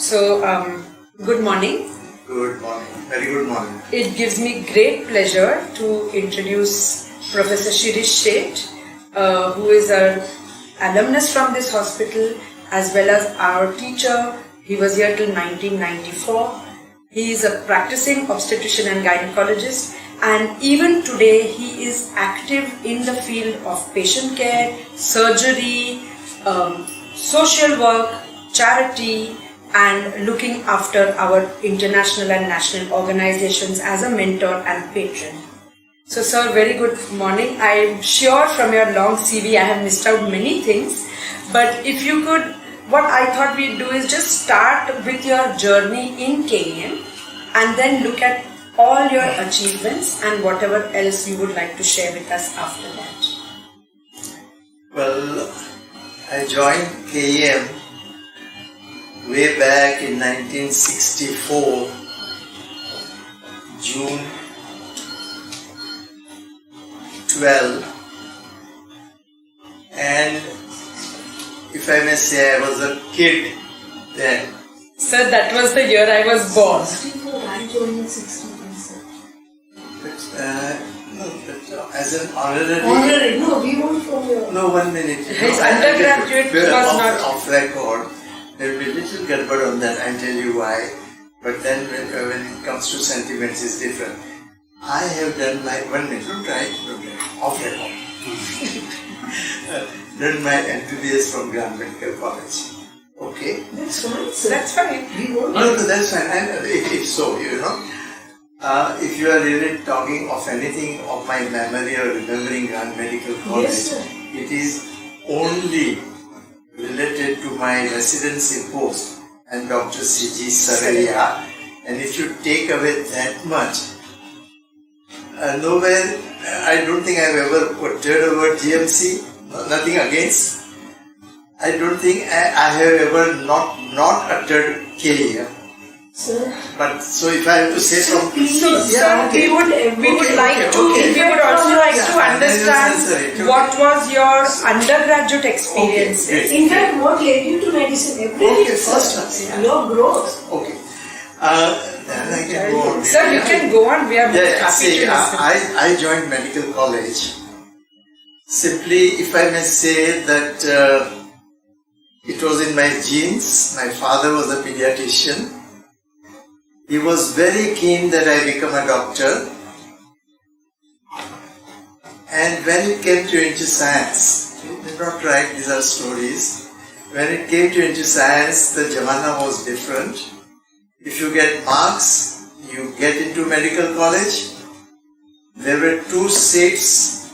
Good morning. Good morning. Very good morning. It gives me great pleasure to introduce Professor Shirish Sheth, who is an alumnus from this hospital as well as our teacher. He was here till 1994. He is a practicing obstetrician and gynecologist, and even today he is active in the field of patient care, surgery, social work, charity, and looking after our international and national organizations as a mentor and patron. So sir, very good morning. I am sure from your long CV I have missed out many things, but if you could, what I thought we'd do is just start with your journey in KEM and then look at all your achievements and whatever else you would like to share with us after that. Well, I joined KEM way back in 1964, June 12, and if I may say, I was a kid then. Sir, that was the year I was born. 64, I joined in 64, sir. But as an honorary... Honorary? No, we want from your... No, 1 minute. His undergraduate was not... Off record. There will be little gadbad on that, I'll tell you why. But then when it comes to sentiments, it's different. I have done my... 1 minute, don't try. Off record. Done my MBBS from Grand Medical College. Okay? That's fine, sir. That's fine. No, that's fine. And if so, if you are really talking of anything of my memory or remembering Grand Medical College, yes, sir. it is only related to my residency post and Dr. C.G. Sararia. And if you take away that much, nowhere, I don't think I've ever uttered the word GMC, nothing against. I don't think I have ever not uttered KEM. Sir. But so if I have to say something, we would also like to understand what was your undergraduate experience. In fact, what led you to medicine? Everything, sir. Your growth. Okay. Then I can go on. Sir, you can go on. We are happy to listen. I joined medical college. Simply, if I may say that it was in my genes. My father was a pediatrician. He was very keen that I become a doctor. And when it came to science, he did not write, these are stories. When it came to science, the jamana was different. If you get marks, you get into medical college. There were 2 seats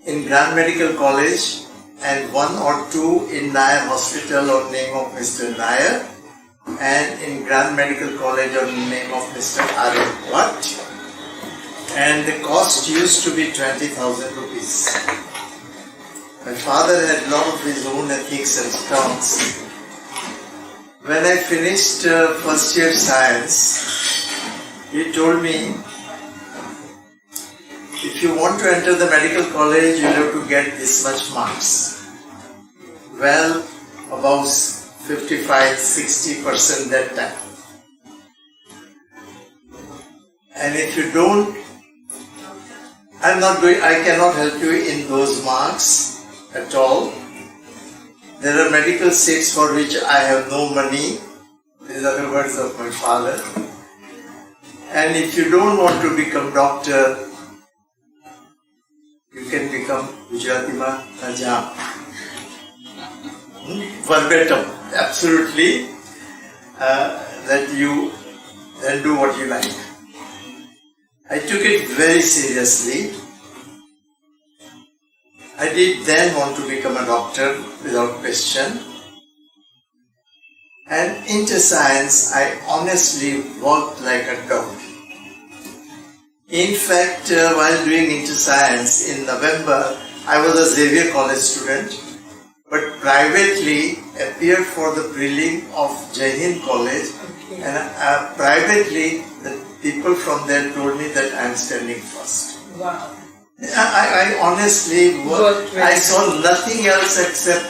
in Grand Medical College and 1 or 2 in Nair Hospital on name of Mr. Nair, and in Grand Medical College on name of Mr. Arun Bhatt. And the cost used to be 20,000 rupees. My father had a lot of his own ethics and stance. When I finished first year science, he told me, if you want to enter the medical college, you have to get this much marks. Well, about 55-60% that time. And if you don't, I cannot help you in those marks at all. There are medical seats for which I have no money. These are the words of my father. And if you don't want to become doctor, you can become Gujaratima Najam. Verbatim, absolutely, that you then do what you like. I took it very seriously. I did then want to become a doctor without question. And into science, I honestly worked like a dog. In fact, while doing into science in November, I was a Xavier College student, but privately appeared for the prelim of Jai Hind College, and privately the people from there told me that I am standing first. Wow. I honestly, I saw nothing else except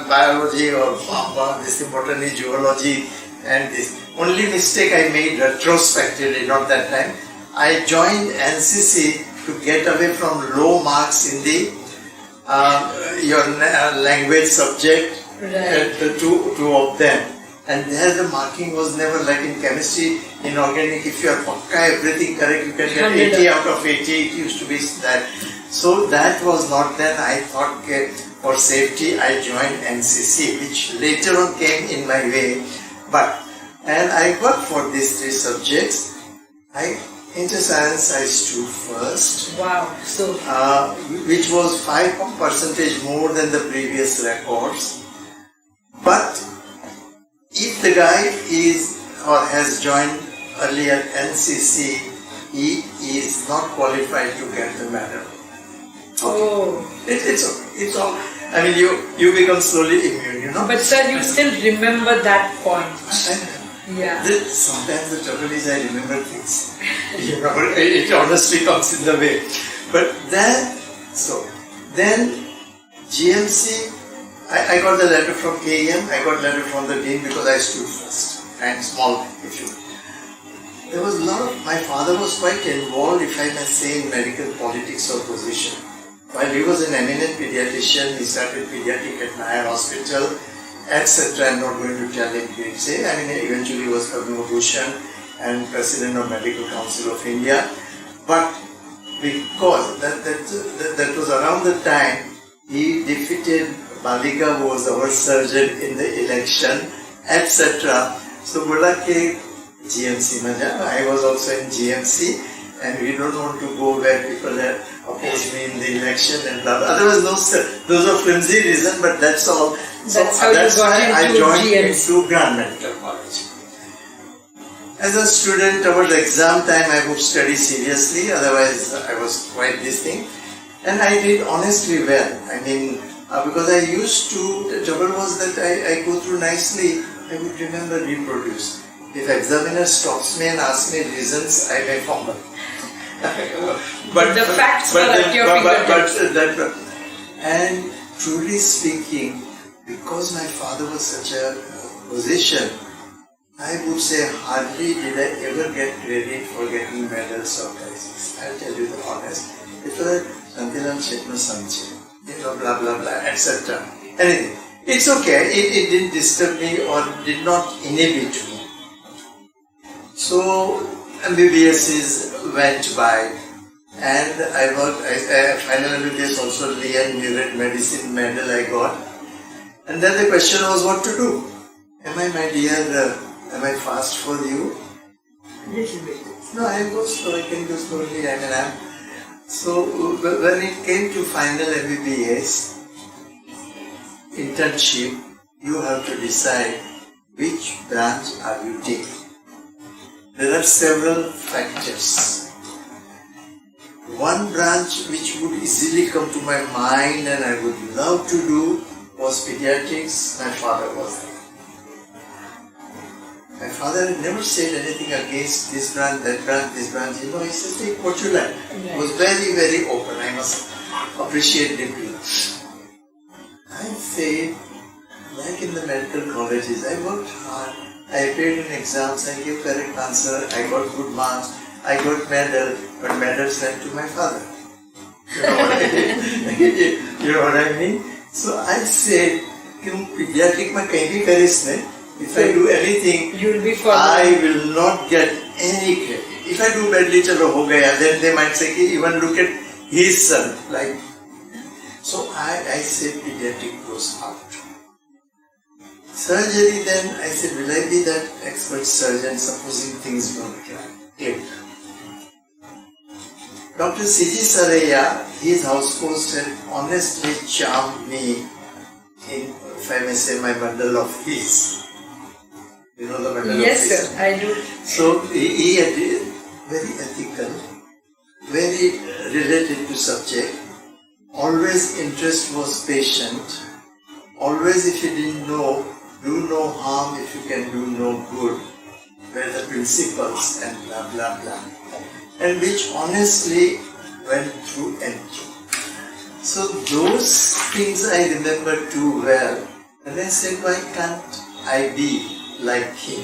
biology or this botany, zoology, and this. Only mistake I made retrospectively, not that time. I joined NCC to get away from low marks in the your language subject, Right. two of them. And there the marking was never like in chemistry, in organic, if you are pakka everything correct, you can get 80 out of 80, it used to be that. So that was not then. I thought for safety I joined NCC, which later on came in my way. And I got for these three subjects. Inter science I stood first. Wow. So which was 5% more than the previous records. But if the guy is or has joined earlier NCC, he is not qualified to get the medal. oh. It's all. I mean, you become slowly immune, you know. But sir, you still remember that point. Yeah. Sometimes the trouble is I remember things. You know, it honestly comes in the way. But then GMC, I got the letter from KEM, I got letter from the dean because I stood first. And small issue. There was a lot of, my father was quite involved, if I may say, in medical politics or position. While he was an eminent pediatrician, he started pediatric at Nair Hospital, etc. I'm not going to tell it here. I mean, eventually he was Padma Bhushan and President of Medical Council of India. But because that was around the time he defeated Balika, who was our surgeon in the election, etc. So bola ke GMC mein ja. I was also in GMC, and we don't want to go where people oppose me in the election and blah, blah. Otherwise, those are flimsy reasons, but that's all. That's how you got I into joined GMC. into Grand Medical College. As a student, towards exam time, I would study seriously. Otherwise, I was quite this thing, and I did honestly well. I mean, because I used to. The trouble was that I go through nicely. I would remember, reproduce. If examiner stops me and asks me reasons, I may fumble. But the facts were at your fingertips. And truly speaking, because my father was such a physician, I would say hardly did I ever get credit for getting medals or prizes. I'll tell you the honest. It was Santilan Shetno Sanche, blah blah blah, etc. Anything. It's okay. It didn't disturb me or did not inhibit me. So MBBS went by, and I worked. Final MBBS also Lian Murid Medicine medal I got, and then the question was what to do. Am I, my dear? Am I fast for you? Little bit. No, I go slow. I can go slowly. I mean, so when it came to final MBBS internship, you have to decide which branch are you taking. There are several factors. One branch which would easily come to my mind and I would love to do was pediatrics. My father was there. My father had never said anything against this branch, that branch, this branch. You know, he said, take what you like. He was very, very open. I must appreciate deeply. I said, like in the medical colleges, I worked hard. I appeared in exams, I gave correct answer, I got good marks, I got medal, but medals went to my father. You know what I mean? You know what I mean? So I said, pediatric mein kahin bhi karis nahi. If I do anything, I will not get any credit. If I do badly, chalo ho gaya, then they might say, even look at his son. Like, so I said pediatric goes out. Surgery then, I said, will I be that expert surgeon supposing things don't click? Dr. C.G. Saraiya, his house post had honestly charmed me in, if I may say, my bundle of peace. You know the bundle of peace? Yes, sir, I do. So he had very ethical, very related to subject. Always interest was patient. Always if you didn't know, do no harm if you can do no good. Were the principles and blah blah blah. And which honestly went through and through. So those things I remember too well. And I said, why can't I be like him?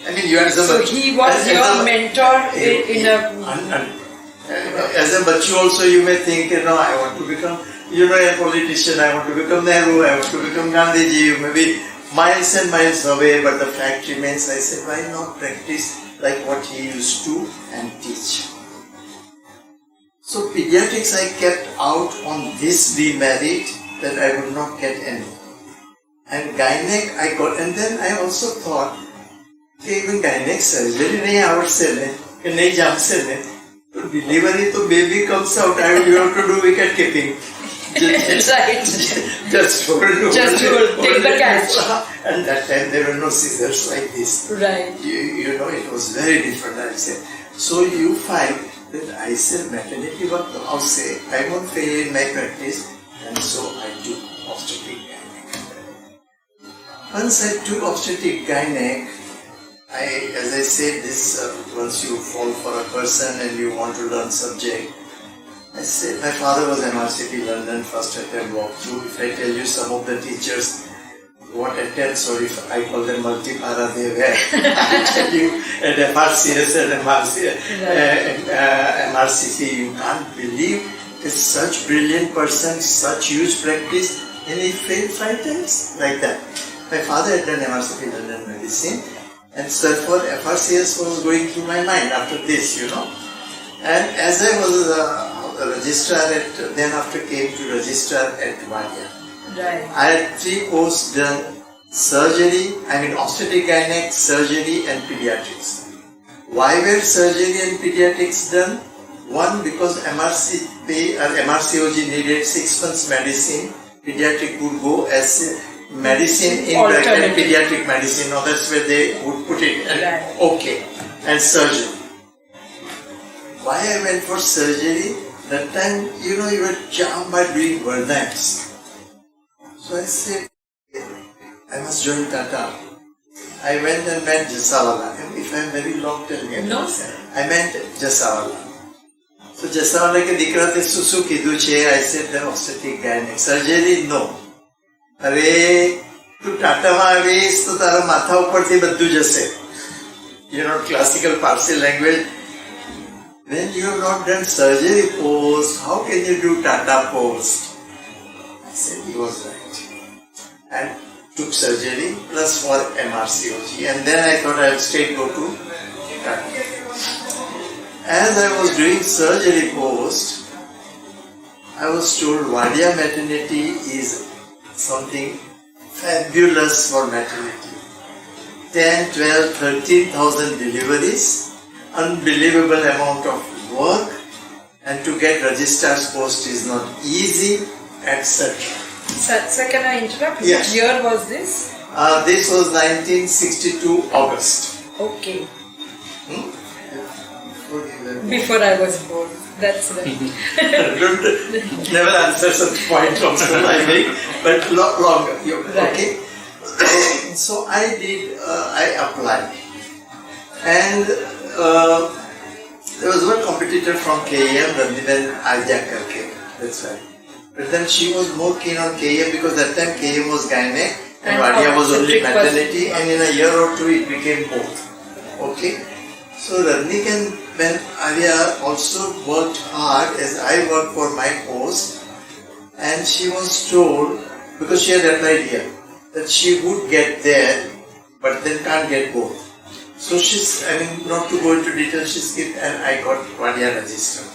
I mean, you understand. So he was your mentor in a... As a bachu also you may think, I want to become, a politician, I want to become Nehru, I want to become Gandhiji, you may be miles and miles away, but the fact remains, I said, why not practice like what he used to and teach? So pediatrics I kept out on this demerit that I would not get any. And gynec I got, and then I also thought, even gynec surgery nahi aavad se nahi jam se nahi. So delivery, so baby comes out, you have to do wicket keeping. Right. Just hold, take the catch. And that time there were no scissors like this. Right. It was very different, I say. So you find that I say maternity work, I'll say, I won't fail in my practice, and so I do obstetric gynec. Once I do obstetric gynec, as I said, this once you fall for a person and you want to learn subject, I said, my father was MRCP London, first attempt walkthrough. If I tell you some of the teachers, what attempts, or if I call them multi-para they were, I tell you, at MRCS and MRCP, you can't believe it's such brilliant person, such huge practice, and he failed 5 times like that. My father had done MRCP London medicine, and so therefore FRCS was going through my mind after this, And as I was a registrar then after came to registrar at Vadia. Right. I had 3 posts done, surgery, obstetric gynec, surgery and pediatrics. Why were surgery and pediatrics done? One, because MRCP or MRCOG needed 6 months medicine, pediatric would go as medicine in bracket pediatric medicine, that's where they would put it, and okay, and surgery. Why I went for surgery? That time, you were charmed by doing Vardans. So I said, I must join Tata. I went and met Jasawala. If I am very long, tell me. No. I met Jasawala. So Jasawala ke dikra te susu kidu che, I said the obstetric gynec. Surgery, no. अरे तू टाटा में आवीस तो तारा माथा ऊपर थी बद्दू जैसे classical Parsi language. When you have not done surgery post, how can you do Tata post? I said he was right. And took surgery plus for MRCOG. And then I thought I would straight go to Tata. As I was doing surgery post, I was told Vadia maternity is something fabulous for maternity. 10, 12, 13,000 deliveries, unbelievable amount of work, and to get registrar's post is not easy, etc. Sir, can I interrupt? Yes. Which year was this? This was 1962 August. Okay. Before I was born. That's right. Never answer such point also I make, but longer. Right. Okay. So I did. I applied, and there was one competitor from KM, Randiben Ajakar. That's right. But then she was more keen on KM because that time KM was gynec and Vadia was only maternity, and in a year or two it became both. Okay. So Radnik and when Arya also worked hard as I worked for my post, and she was told, because she had applied here, that she would get there but then can't get both. So she's, not to go into details, she skipped and I got Vadia registered,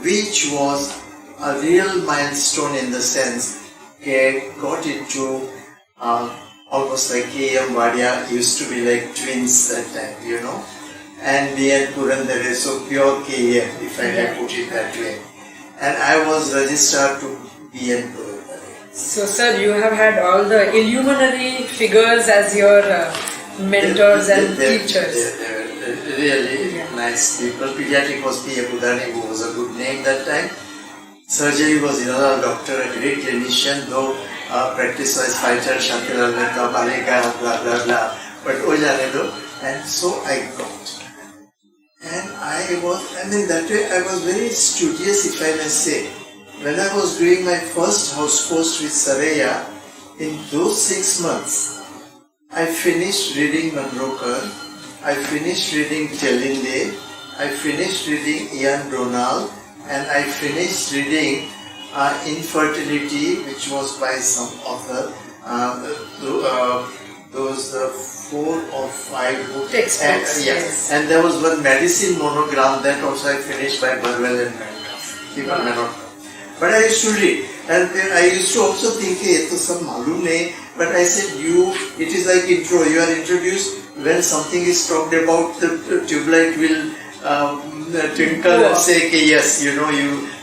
which was a real milestone in the sense got into almost like KM Vadia used to be like twins that time, and BN Purandare, so pure KM, if I may put it that way. And I was registered to BN Purandare. So, sir, you have had all the illuminary figures as your mentors and teachers. They were really nice people. Pediatric was P.A. Budani, who was a good name that time. Surgery was another doctor, a great clinician, though practice-wise fighter, Shantilal Mehta, Balega, blah blah blah. But and so I got. And that way I was very studious, if I may say. when I was doing my first house post with Saraya, in those 6 months, I finished reading Manrokar, I finished reading Telinde, I finished reading Ian Bronal, and I finished reading Infertility, which was by some author. Those 4 or 5 books. Textbooks. Yes. And there was one medicine monogram that also I finished by Burwell and Metcalf. People may not know. But I used to read. And then I used to also think, hey, to some malum nahi. But I said, it is like intro. You are introduced when something is talked about, the tubelight will twinkle and say, okay, yes, you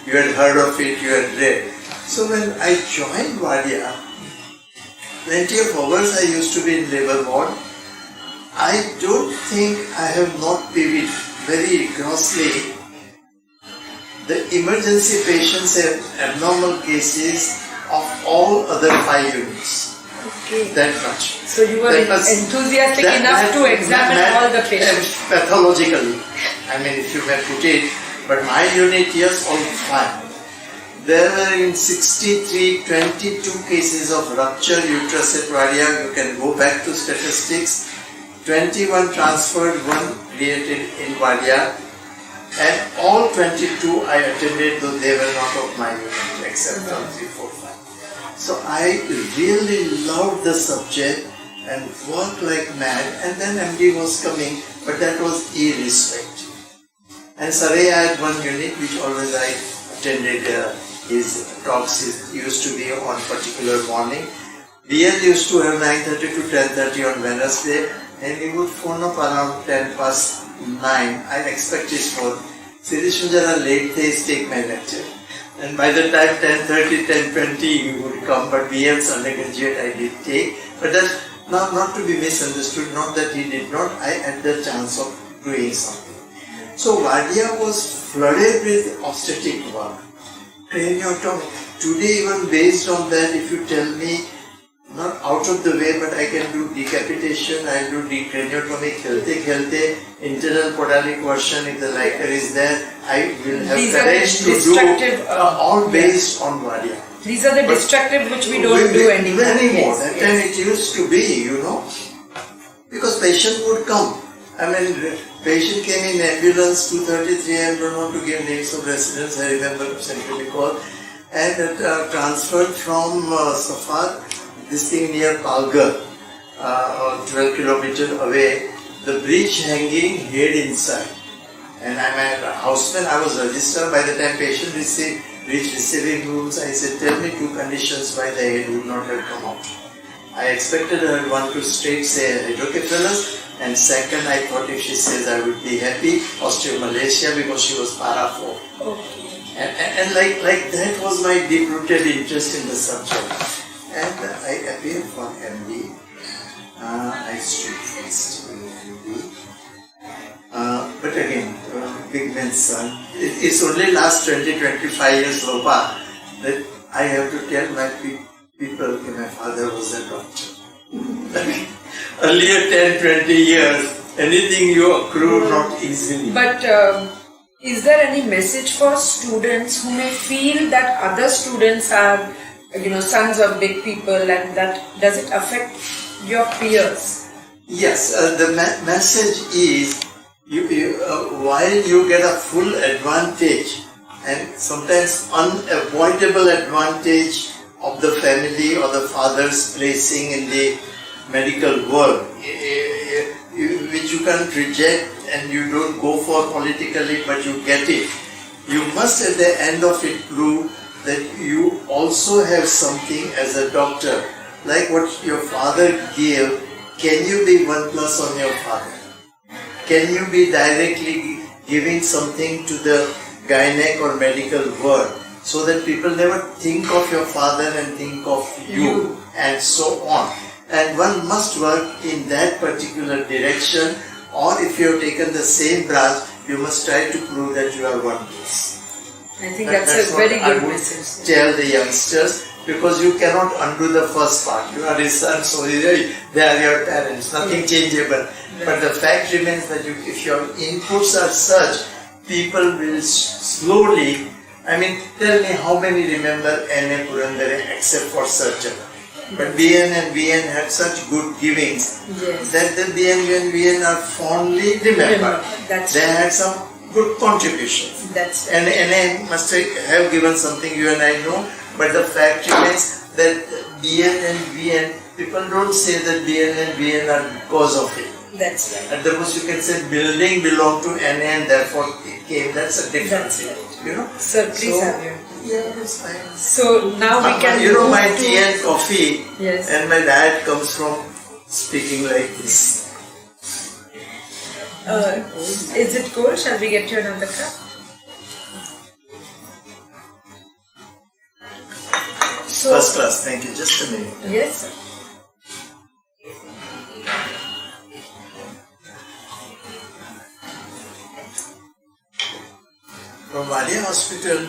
had heard of it, you had read. So when I joined Wadia, plenty of hours I used to be in labor ward. I don't think I have not viewed very grossly the emergency patients and abnormal cases of all other 5 units. Okay. That much. So you were enthusiastic enough to examine all the patients. Pathologically. I mean, if you may put it. But my unit, yes, all 5. There were in 63, 22 cases of rupture uterus at Wadia. You can go back to statistics. 21 transferred, 1 created in Wadia. And all 22 I attended, though they were not of my unit, except from 3, 4, 5. So I really loved the subject and worked like mad. And then MD was coming, but that was irrespective. And Saraya had 1 unit which always I attended. His talks used to be on particular morning. BL used to have 9:30 to 10:30 on Wednesday, and he would phone up around 9:10. I expect his phone. Shirish, jara late days take my lecture. And by the time 10:30, 10:20 he would come, but BL's undergraduate I did take. But that's not to be misunderstood, not that he did not, I had the chance of doing something. So Wadia was flooded with obstetric work. Craniotomy. Today, even based on that, if you tell me, not out of the way, but I can do decapitation, I'll do craniotomy, khelte, internal podalic version, if the lighter is there, I will have courage to do all based on Wadia. These are the destructive which we don't do anymore. That time it used to be, because patient would come. I mean, patient came in ambulance, 2:33 I don't want to give names of residents, I remember simply because, and transferred from Safar, this thing near Palgar, 12 kilometers away, the breech hanging, head inside. And I'm a houseman, I was registered by the time patient reached receiving rooms. I said, tell me 2 conditions why the head would not have come out. I expected her one to straight say hydrocephalus, and second I thought if she says I would be happy, osteomalacia, because she was para 4. Okay. And like that was my deep-rooted interest in the subject. And I appeared for MD. I stood first in MD. But again, big man's son. It's only last 20-25 years so far that I have to tell my people that my father was a doctor. Earlier 10-20 years, anything you accrue not easily. But is there any message for students who may feel that other students are, sons of big people, and that does it affect your peers? Yes, the message is while you get a full advantage and sometimes unavoidable advantage of the family or the father's placing in the medical world, which you can't reject and you don't go for politically, but you get it. You must at the end of it prove that you also have something as a doctor. Like what your father gave, can you be 1+ on your father? Can you be directly giving something to the gynec or medical world so that people never think of your father and think of you and so on? And one must work in that particular direction, or if you have taken the same branch, you must try to prove that you are one piece. I think that's a very good message. Tell the youngsters, because you cannot undo the first part. You are his son, so they are your parents, nothing changeable. But the fact remains that if your inputs are such, people will slowly I mean, tell me how many remember N.A. Purandare except for surgeon. But BN and VN had such good givings that the BN and VN are fondly remembered. They had some good contributions. And NA must have given something you and I know, but the fact remains that BN and VN, people don't say that BN and VN are cause of it. That's right. At the most you can say building belonged to NA and therefore it came. That's a different thing. You know? Sir, please have your. Yeah, that's fine. So now we can. You know, my tea and coffee, yes. And my diet comes from speaking like this. Is it cold? Shall we get you another cup? So, first class, thank you. Just a minute. Yes, sir. From Wadia Hospital,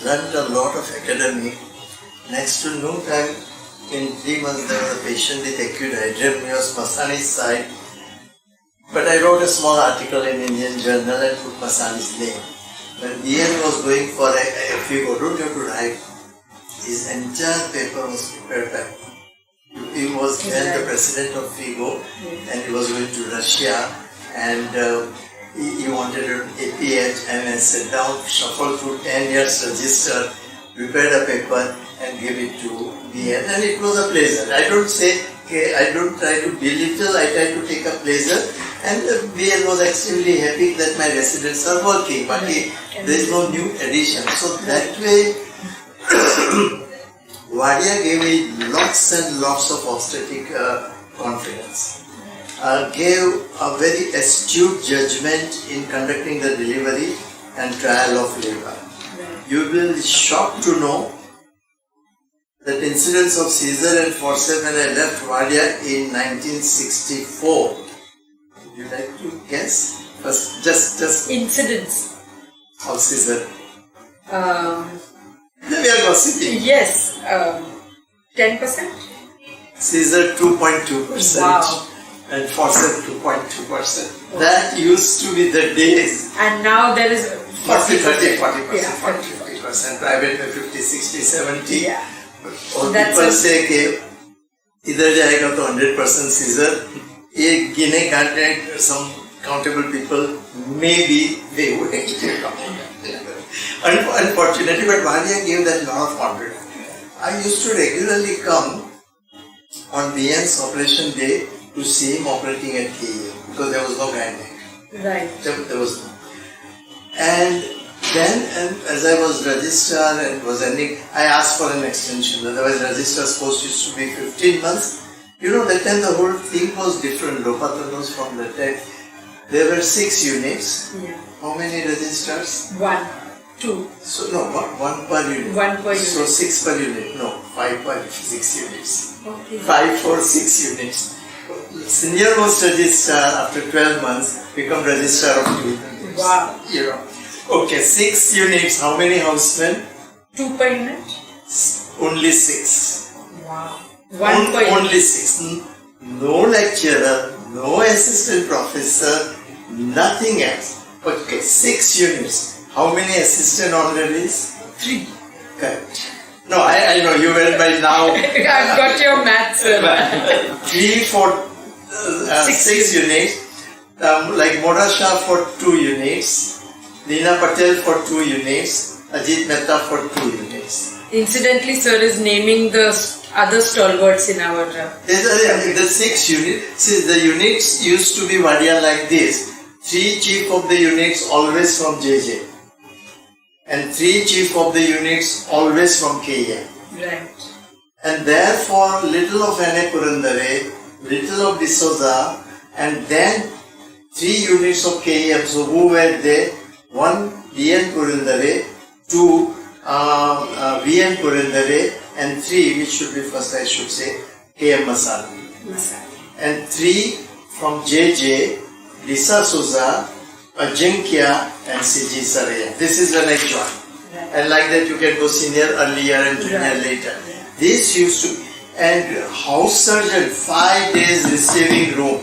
learned a lot of academic. Next to no time, in 3 months there was a patient with acute hydramnios, Masani's side. But I wrote a small article in Indian Journal and put Masani's name. When Ian was going for a FIGO, don't you have to write? His entire paper was prepared by him. He was then the president of FIGO and he was going to Russia and he wanted an APH and I sat down, shuffled through 10 years register, prepared a paper and gave it to BN and it was a pleasure. I don't try to belittle, I try to take a pleasure and BN was extremely happy that my residents are working but there is no new addition. So that way Wadia gave me lots and lots of obstetric confidence. Gave a very astute judgment in conducting the delivery and trial of labor. You will be shocked to know that incidence of seizure and forceps when I left Wadia in 1964. Would you like to guess? First, just incidence of seizure. We are gossiping. Yes, 10%. Seizure 2.2%. Wow. And forceps 2.2%. That used to be the days. And now there is 40%, 40%, yeah, 40%, 50%, private में 50, 60, 70. Yeah. और people say कि इधर जाएगा तो 100% seizure. ये गिने गांठे some countable people maybe they would actually come. Unfortunately, but Wadia gave that lot of confidence. I used to regularly come on BN's operation day to see him operating at KEM because there was no gynae. Right. There was no. And then, as I was registrar and was ending, I asked for an extension. Otherwise, registrar's post used to be 15 months. You know, that time the whole thing was different. Lopatanos from the time. There were 6 units. Yeah. How many registrars? 1, 2. So, no, one per unit. 1 per unit. So, 6 per unit. No, 5 per 6 units. Okay. 5 for 6 units. Senior most registrar after 12 months become registrar of 2 units. Wow. You know. Okay, 6 units. How many housemen? 2 per unit? Only 6. Wow. 1 per unit. Only 6. No lecturer, no assistant professor, nothing else. Okay, 6 units. How many assistant honoraries? 3. Correct. No, I know you will by now. I've got your maths. 3 for 6 units. Like Moda Shah for 2 units. Leena Patel for 2 units. Ajit Mehta for 2 units. Incidentally, sir is naming the other stalwarts in our. The 6 units. See, the units used to be Wadia like this. 3 chief of the units always from JJ. And 3 chief of the units always from KM. Right. And therefore, little of N.A. Purandare, little of D'Souza, and then 3 units of KM. So, who were there? 1 D.N. Purandare, 2 V.N. Purandare, and 3, which should be first, I should say, KM Masani. And 3 from JJ, Lisa Souza, Ajinkya and CG Saraya. This is when I joined. And like that you can go senior earlier and junior later. This used to, and house surgeon, 5 days receiving room.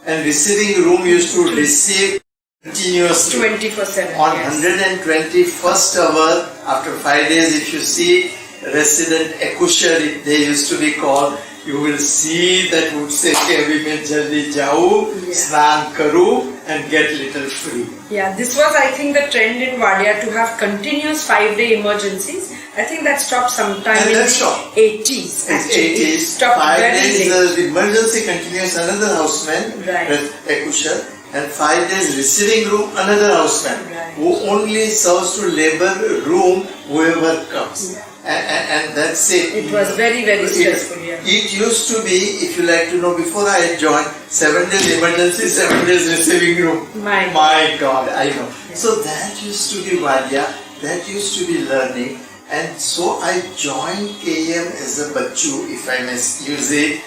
And receiving room used to receive continuously. 24/7. On yes. 121st hour, after 5 days, if you see resident accoucheur, they used to be called, you will see that would say, "Abhi main jaldi jau, snan karu, and get little free." Yeah, this was, I think, the trend in Wadia to have continuous 5-day emergencies. I think that stopped sometime And in that the stopped. 80s. Actually, it 80s, stopped 5 very days late. the emergency continues, another houseman, Right. accoucheur, and 5 days receiving room, another houseman, Right. who only serves to labor room whoever comes. And that's it. It was very, very stressful. Yeah. It used to be, if you like to know, before I joined, 7 days emergency, 7 days receiving room. My God, I know. Yeah. So that used to be Vadia, that used to be learning. And so I joined KM as a bachu, if I may use it.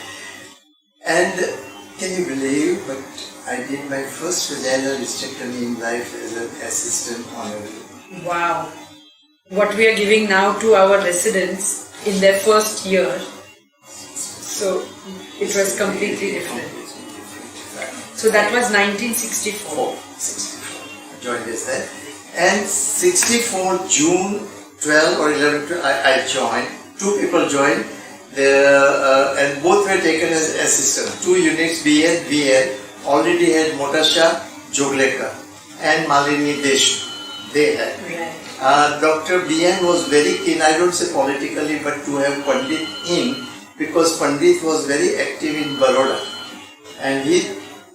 And can you believe, but I did my first vaginal hysterectomy in life as an assistant honorary. Wow. What we are giving now to our residents in their first year. So it was completely different. So that was 1964. 64. I joined as that. And 64 June 12 or 11, I joined. 2 people joined. And both were taken as assistants. 2 units, BN, VN, already had Motasha Joglekar and Malini Deshu. They had. Right. Dr. BN was very keen, I don't say politically, but to have Pandit in, because Pandit was very active in Baroda. And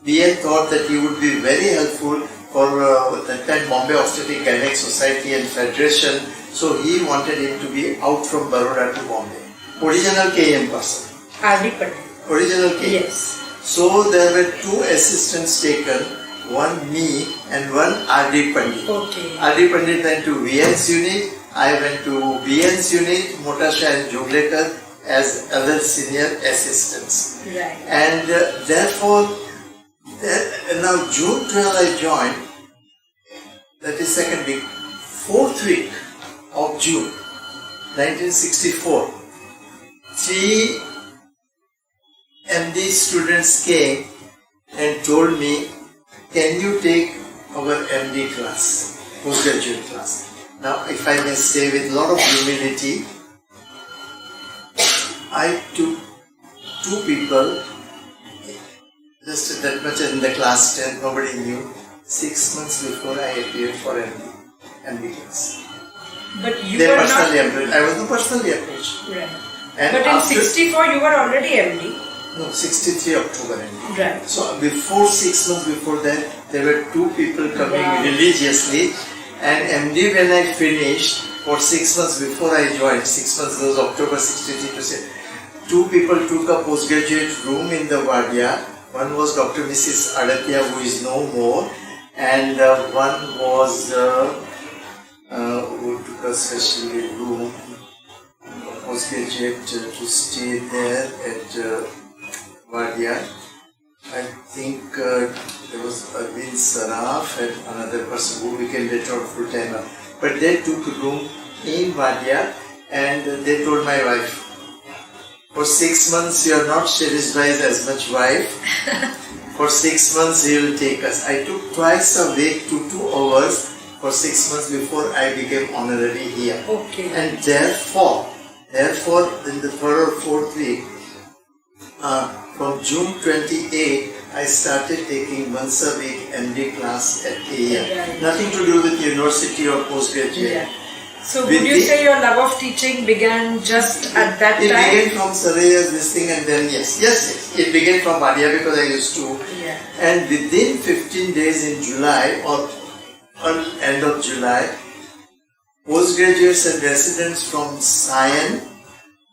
BN thought that he would be very helpful for that time Bombay Obstetric Gynec Society and Federation. So he wanted him to be out from Baroda to Bombay. Original KM person. R.D. Patel. Original KM. Yes. So there were 2 assistants taken, one me and one R.D. Pandit. Okay. R.D. Pandit went to VN's unit, I went to BN's unit, Motasha and Joglekar as other senior assistants. Right. And therefore, now June 12 I joined, that is second week, 4th week of June 1964. 3 MD students came and told me, "Can you take our MD class, postgraduate class?" Now, if I may say with a lot of humility, I took 2 people, just that much in the class 10, nobody knew, 6 months before I appeared for MD class. But you They were personally not... approached. I was not personally approached. Right. And But in after- 64 you were already MD. No, 63 October MD. Right. So before 6 months before that, there were 2 people coming Wow. religiously, and MD when I finished, for 6 months before I joined, 6 months, that was October 63 to say, 2 people took a postgraduate room in the Wadia. One was Dr. Mrs. Adatia, who is no more, and one was who took a special room, postgraduate to stay there at Wadia. I think there was Arvind Saraf and another person who became later on full-timer. But they took a room in Wadia, and they told my wife, "For 6 months you are not Shirish Bhai's as much wife. For 6 months he will take us." I took twice a week to 2 hours for 6 months before I became honorary here. Okay. And therefore, in the 3rd or 4th week, from June 28, I started taking once a week MD class at KM. Right. Nothing to do with university or postgraduate. Yeah. So would you say your love of teaching began just at that It time? began from Sarayas, this thing, and then yes. It began from Badia because I used to. Yeah. And within 15 days in July or end of July, postgraduates and residents from Sion,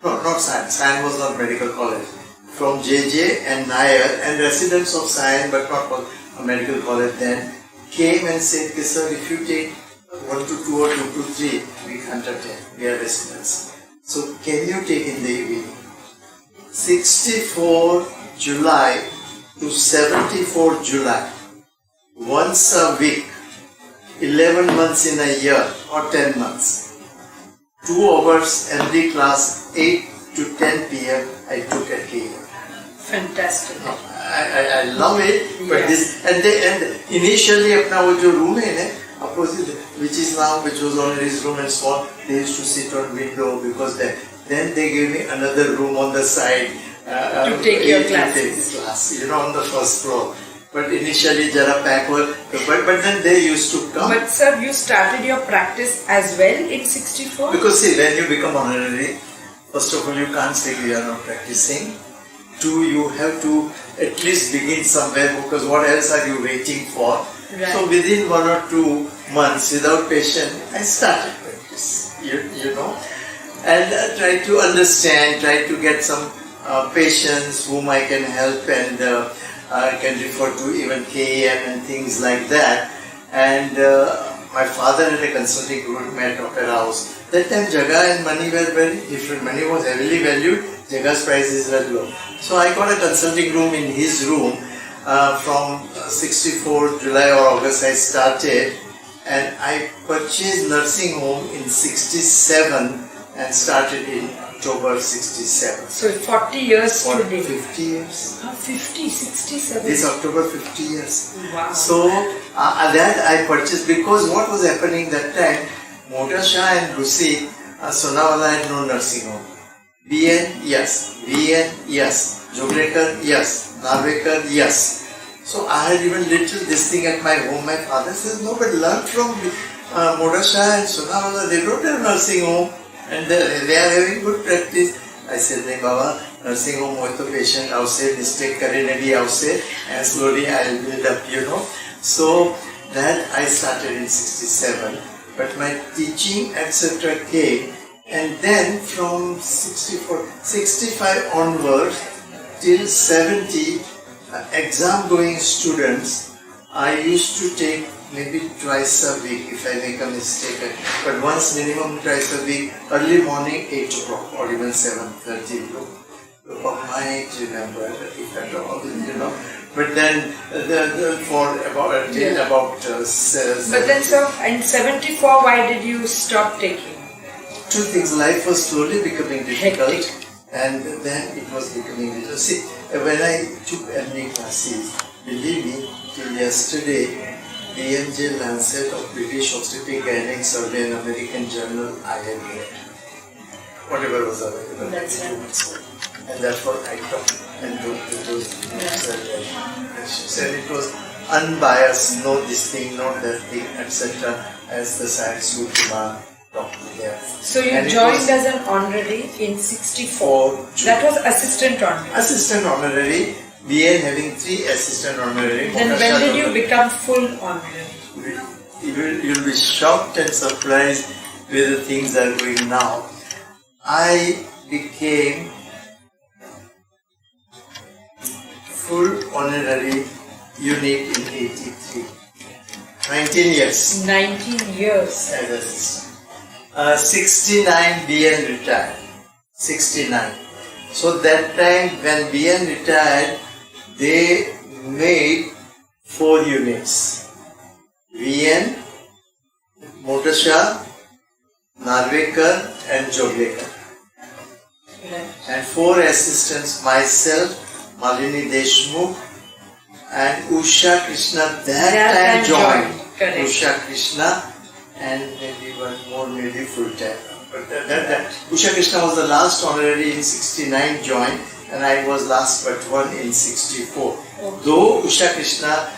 no, not Sion, Sion was not medical college, from JJ and Nair, and residents of Sion but not a medical college then, came and said, "Okay, sir, if you take 1 to 2 or 2 to 3, we can't attend, we are residents. So can you take in the evening?" 64 July to 74 July, once a week, 11 months in a year or 10 months, 2 hours MD class, 8 to 10 p.m. I took at KM. Fantastic. I love it, but Yeah. and initially अपना वो जो room है ना opposite, which was already his room and so on, they used to sit on window because then they gave me another room on the side To take your classes. to take class, on the first floor. But initially jara pack were, but then they used to come. But sir, you started your practice as well in 64? Because see, when you become honorary, first of all, you can't say you are not practicing. Two, you have to at least begin somewhere, because what else are you waiting for? Right. So within 1 or 2 months, without patience, I started practice. You know, and try to understand, try to get some patients whom I can help, and I can refer to even KEM and things like that. And my father had a consulting room at Opera House. That time Jaga and money were very different. Money was heavily valued, Jaga's prices were low. So I got a consulting room in his room. From 64 July or August I started, and I purchased nursing home in 67 and started in October 67. So 40 years For today. 50 years. 50, 67. This October 50 years. Wow. So that I purchased, because what was happening that time, Mota Shah and Lucy, Sonawala had no nursing home. BN, yes. VN, yes. Joglekar, yes. Narvekar, yes. So I had even little this thing at my home. My father says, no, but learn from Mota Shah and Sonawala. They don't have nursing home and they are having good practice. I said, nahi Baba, nursing home with the patient, I will say mistake karene nahi, I will say, and slowly I will build up, So that I started in 67, but my teaching etc. came, and then from 65 onwards till 70, exam going students, I used to take maybe twice a week if I make a mistake, but once minimum twice a week, early morning 8 o'clock or even 7:30. I might remember if at all, But then for about till about But then sir, in 74, why did you stop taking? Two things. Life was slowly becoming difficult, Hectic. and then it was becoming little. See, when I took MD classes, believe me, till yesterday, BMJ Lancet of British Obstetric Gynec Survey and American Journal I had read. Whatever was available. That's right. And that's what I taught. And it was and it was unbiased, no this thing, no that thing, etc. as the science would demand. There. So you And joined as an honorary in 64. That was assistant honorary. Assistant honorary, BN having 3 assistant honorary. Then when did you become full honorary? You'll be shocked and surprised with the things that are going now. I became full honorary unit in 83. 19 years. 19 years. As assistant. 69 BN retired. 69. So that time when BN retired, they made 4 units. VN, Motasha, Narvekar and Joglekar. Right. And 4 assistants, myself, Malini Deshmukh and Usha Krishna that time joined. Correct. Usha Krishna and maybe one more, maybe full time. But that Usha Krishna was the last honorary in 69 joined, and I was last but one in 64. Okay. Though Usha Krishna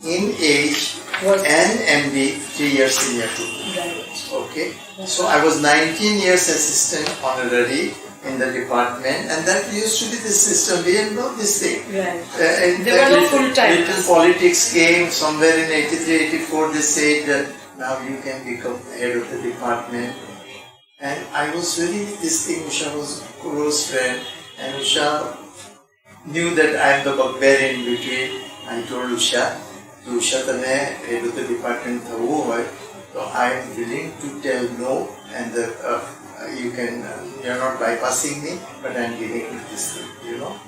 in age Was- and MD 3 years senior to me. Right. Okay. So I was 19 years assistant honorary in the department, and that used to be the system. We didn't know this thing. Right. And There were no full-time. little politics came somewhere in 83, 84. They said that now you can become head of the department. And I was very, this thing, Usha was a close friend, and Usha knew that I am the bugbear in between. I told Usha, Usha, tame head of the department thavu hoy, so I am willing to tell no, and you can, you are not bypassing me, but I am giving you this thing,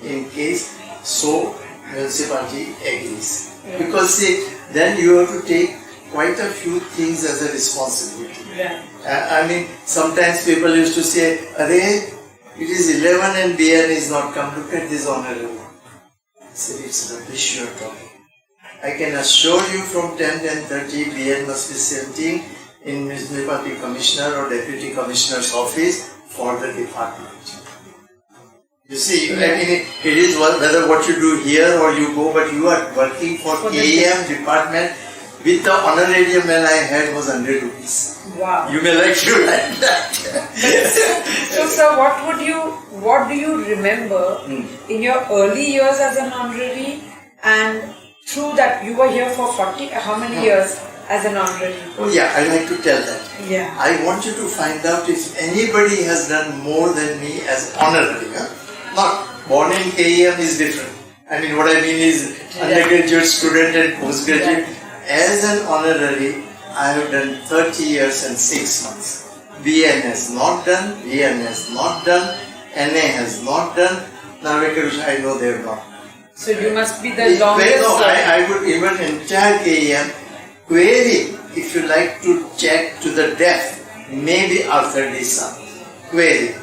in case so municipality agrees. Yeah. Because see, then you have to take quite a few things as a responsibility. Right. I mean, sometimes people used to say, Arey, it is 11 and BN is not come, look at this honorable. said, it's rubbish you are talking. I can assure you from 10:30 BN must be sitting in Municipality Commissioner or Deputy Commissioner's office for the department. You see, I mean, it is whether what you do here or you go, but you are working for KAM department with the honorarium when I had was 100 rupees. Wow. You may like that. So, sir, what do you remember in your early years as an honorary, and through that you were here for how many years as an honorary? Oh yeah, I like to tell that. Yeah. I want you to find out if anybody has done more than me as honorary. Not born in KEM is different. I mean, what I mean is undergraduate student and postgraduate. As an honorary, I have done 30 years and 6 months. BN has not done, BN has not done, NA has not done, Navekarusha, I know they have not. So you must be the longest. No, I would even entire KEM query, if you like to check to the depth, maybe Arthur D. son. Query.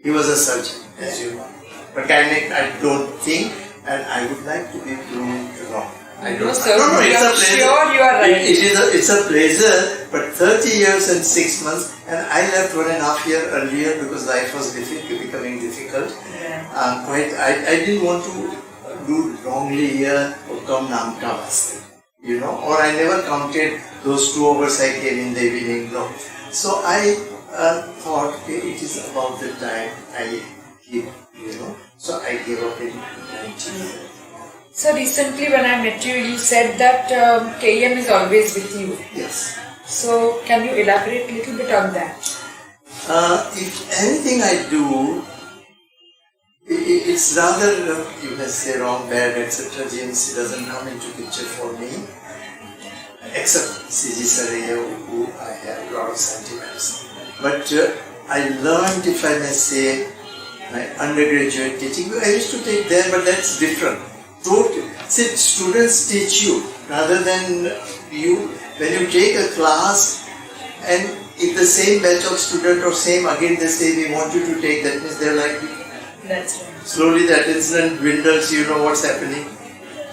He was a surgeon, as you know. But I don't think, and I would like to be proved wrong. No, sir. No, it's a pleasure. Sure, you are right. It's a pleasure, but 30 years and 6 months, and I left 1.5 years earlier because life was becoming difficult. Yeah. I didn't want to do wrongly here or come namka vaste, you know, or I never counted those 2 hours I came in the evening. No. So I thought, okay, it is about the time I give, you know. So I gave up in 19. So recently when I met you, you said that KM is always with you. Yes. So can you elaborate a little bit on that? If anything I do, it's rather, you may say wrong, bad, etc. GMC doesn't come into picture for me, except CG Saraya, who I have a lot of sentiments. But I learned, if I may say, my undergraduate teaching. I used to take there, but that's different. See, students teach you rather than you. When you take a class and if the same batch of student or same again they say we want you to take, that means they're like, that's right. Slowly that incident dwindles, you know what's happening,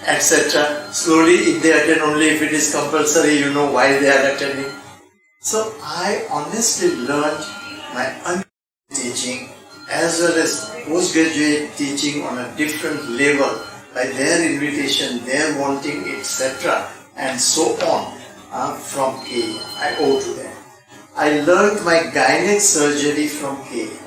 etc. Slowly if they attend only if it is compulsory, you know why they are attending. So I honestly learned my undergraduate teaching as well as postgraduate teaching on a different level by their invitation, their wanting, etc. and so on from KM. I owe to them. I learned my gynec surgery from KM.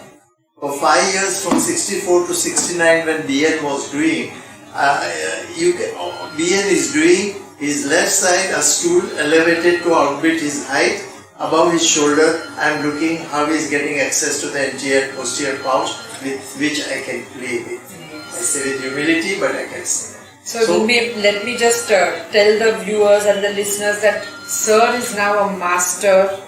For 5 years, from 64 to 69, when BN was doing, BN is doing his left side, a stool elevated to outbid his height, above his shoulder. I am looking how he is getting access to the anterior posterior pouch with which I can play with. I say with humility, but I can say. So let me just tell the viewers and the listeners that Sir is now a master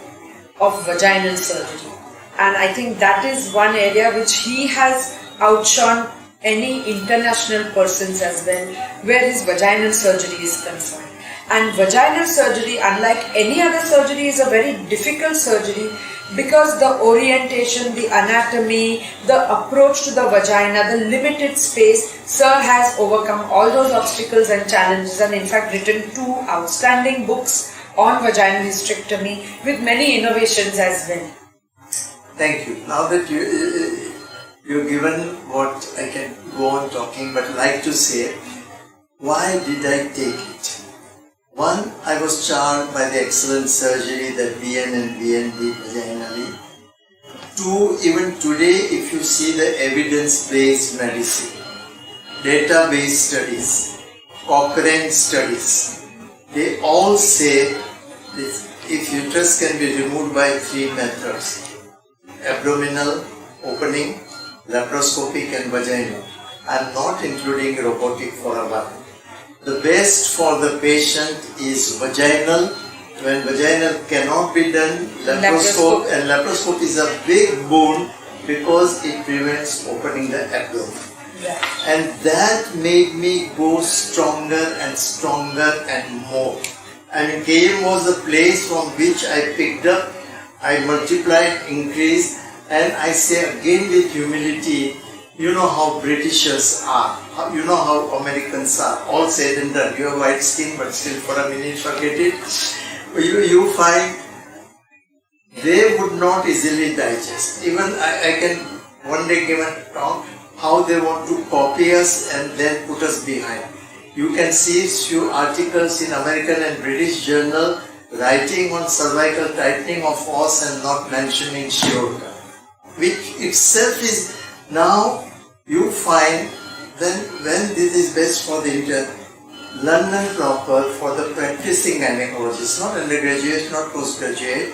of vaginal surgery. And I think that is one area which he has outshone any international persons as well, where his vaginal surgery is concerned. And vaginal surgery, unlike any other surgery, is a very difficult surgery because the orientation, the anatomy, the approach to the vagina, the limited space, Sir has overcome all those obstacles and challenges and in fact written 2 outstanding books on vaginal hysterectomy with many innovations as well. Thank you. Now that you've given what I can go on talking, but like to say, why did I take it? 1, I was charmed by the excellent surgery that BN and BN did vaginally. 2, even today, if you see the evidence-based medicine, data-based studies, Cochrane studies, they all say that if uterus can be removed by 3 methods, abdominal opening, laparoscopic and vaginal. I am not including robotic for a while. The best for the patient is vaginal. When vaginal cannot be done, laparoscope, and laparoscope is a big boon because it prevents opening the abdomen. Yeah. And that made me go stronger and more. I mean, KM was the place from which I picked up, I multiplied, increased, and I say again with humility, You know how Britishers are, you know how Americans are, all said and done. You have white skin, but still for a minute forget it. You find they would not easily digest. Even I can one day give a talk how they want to copy us and then put us behind. You can see few articles in American and British journal writing on cervical tightening of os and not mentioning shiorka, which itself is now you find then when this is best for the London proper for the practicing gynecologist, not undergraduate, not postgraduate.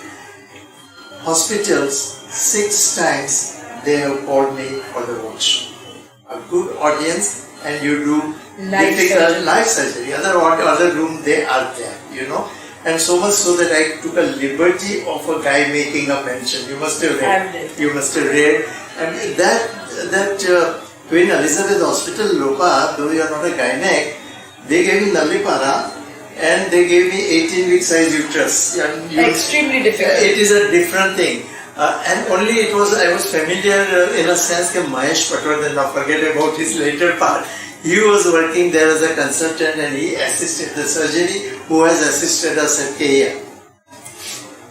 Hospitals 6 times they have called me for the workshop. A good audience and you do difficult life surgery. Other room they are there, you know. And so much so that I took a liberty of a guy making a mention. You must have read. You must have read. And that Queen Elizabeth Hospital, Lopa, though you are not a gynaec, they gave me Nallipara and they gave me 18-week size uterus. Extremely difficult. It is a different thing. And only I was familiar in a sense that Mahesh Patwardhan, now forget about his later part. He was working there as a consultant and he assisted the surgery who has assisted us at KM.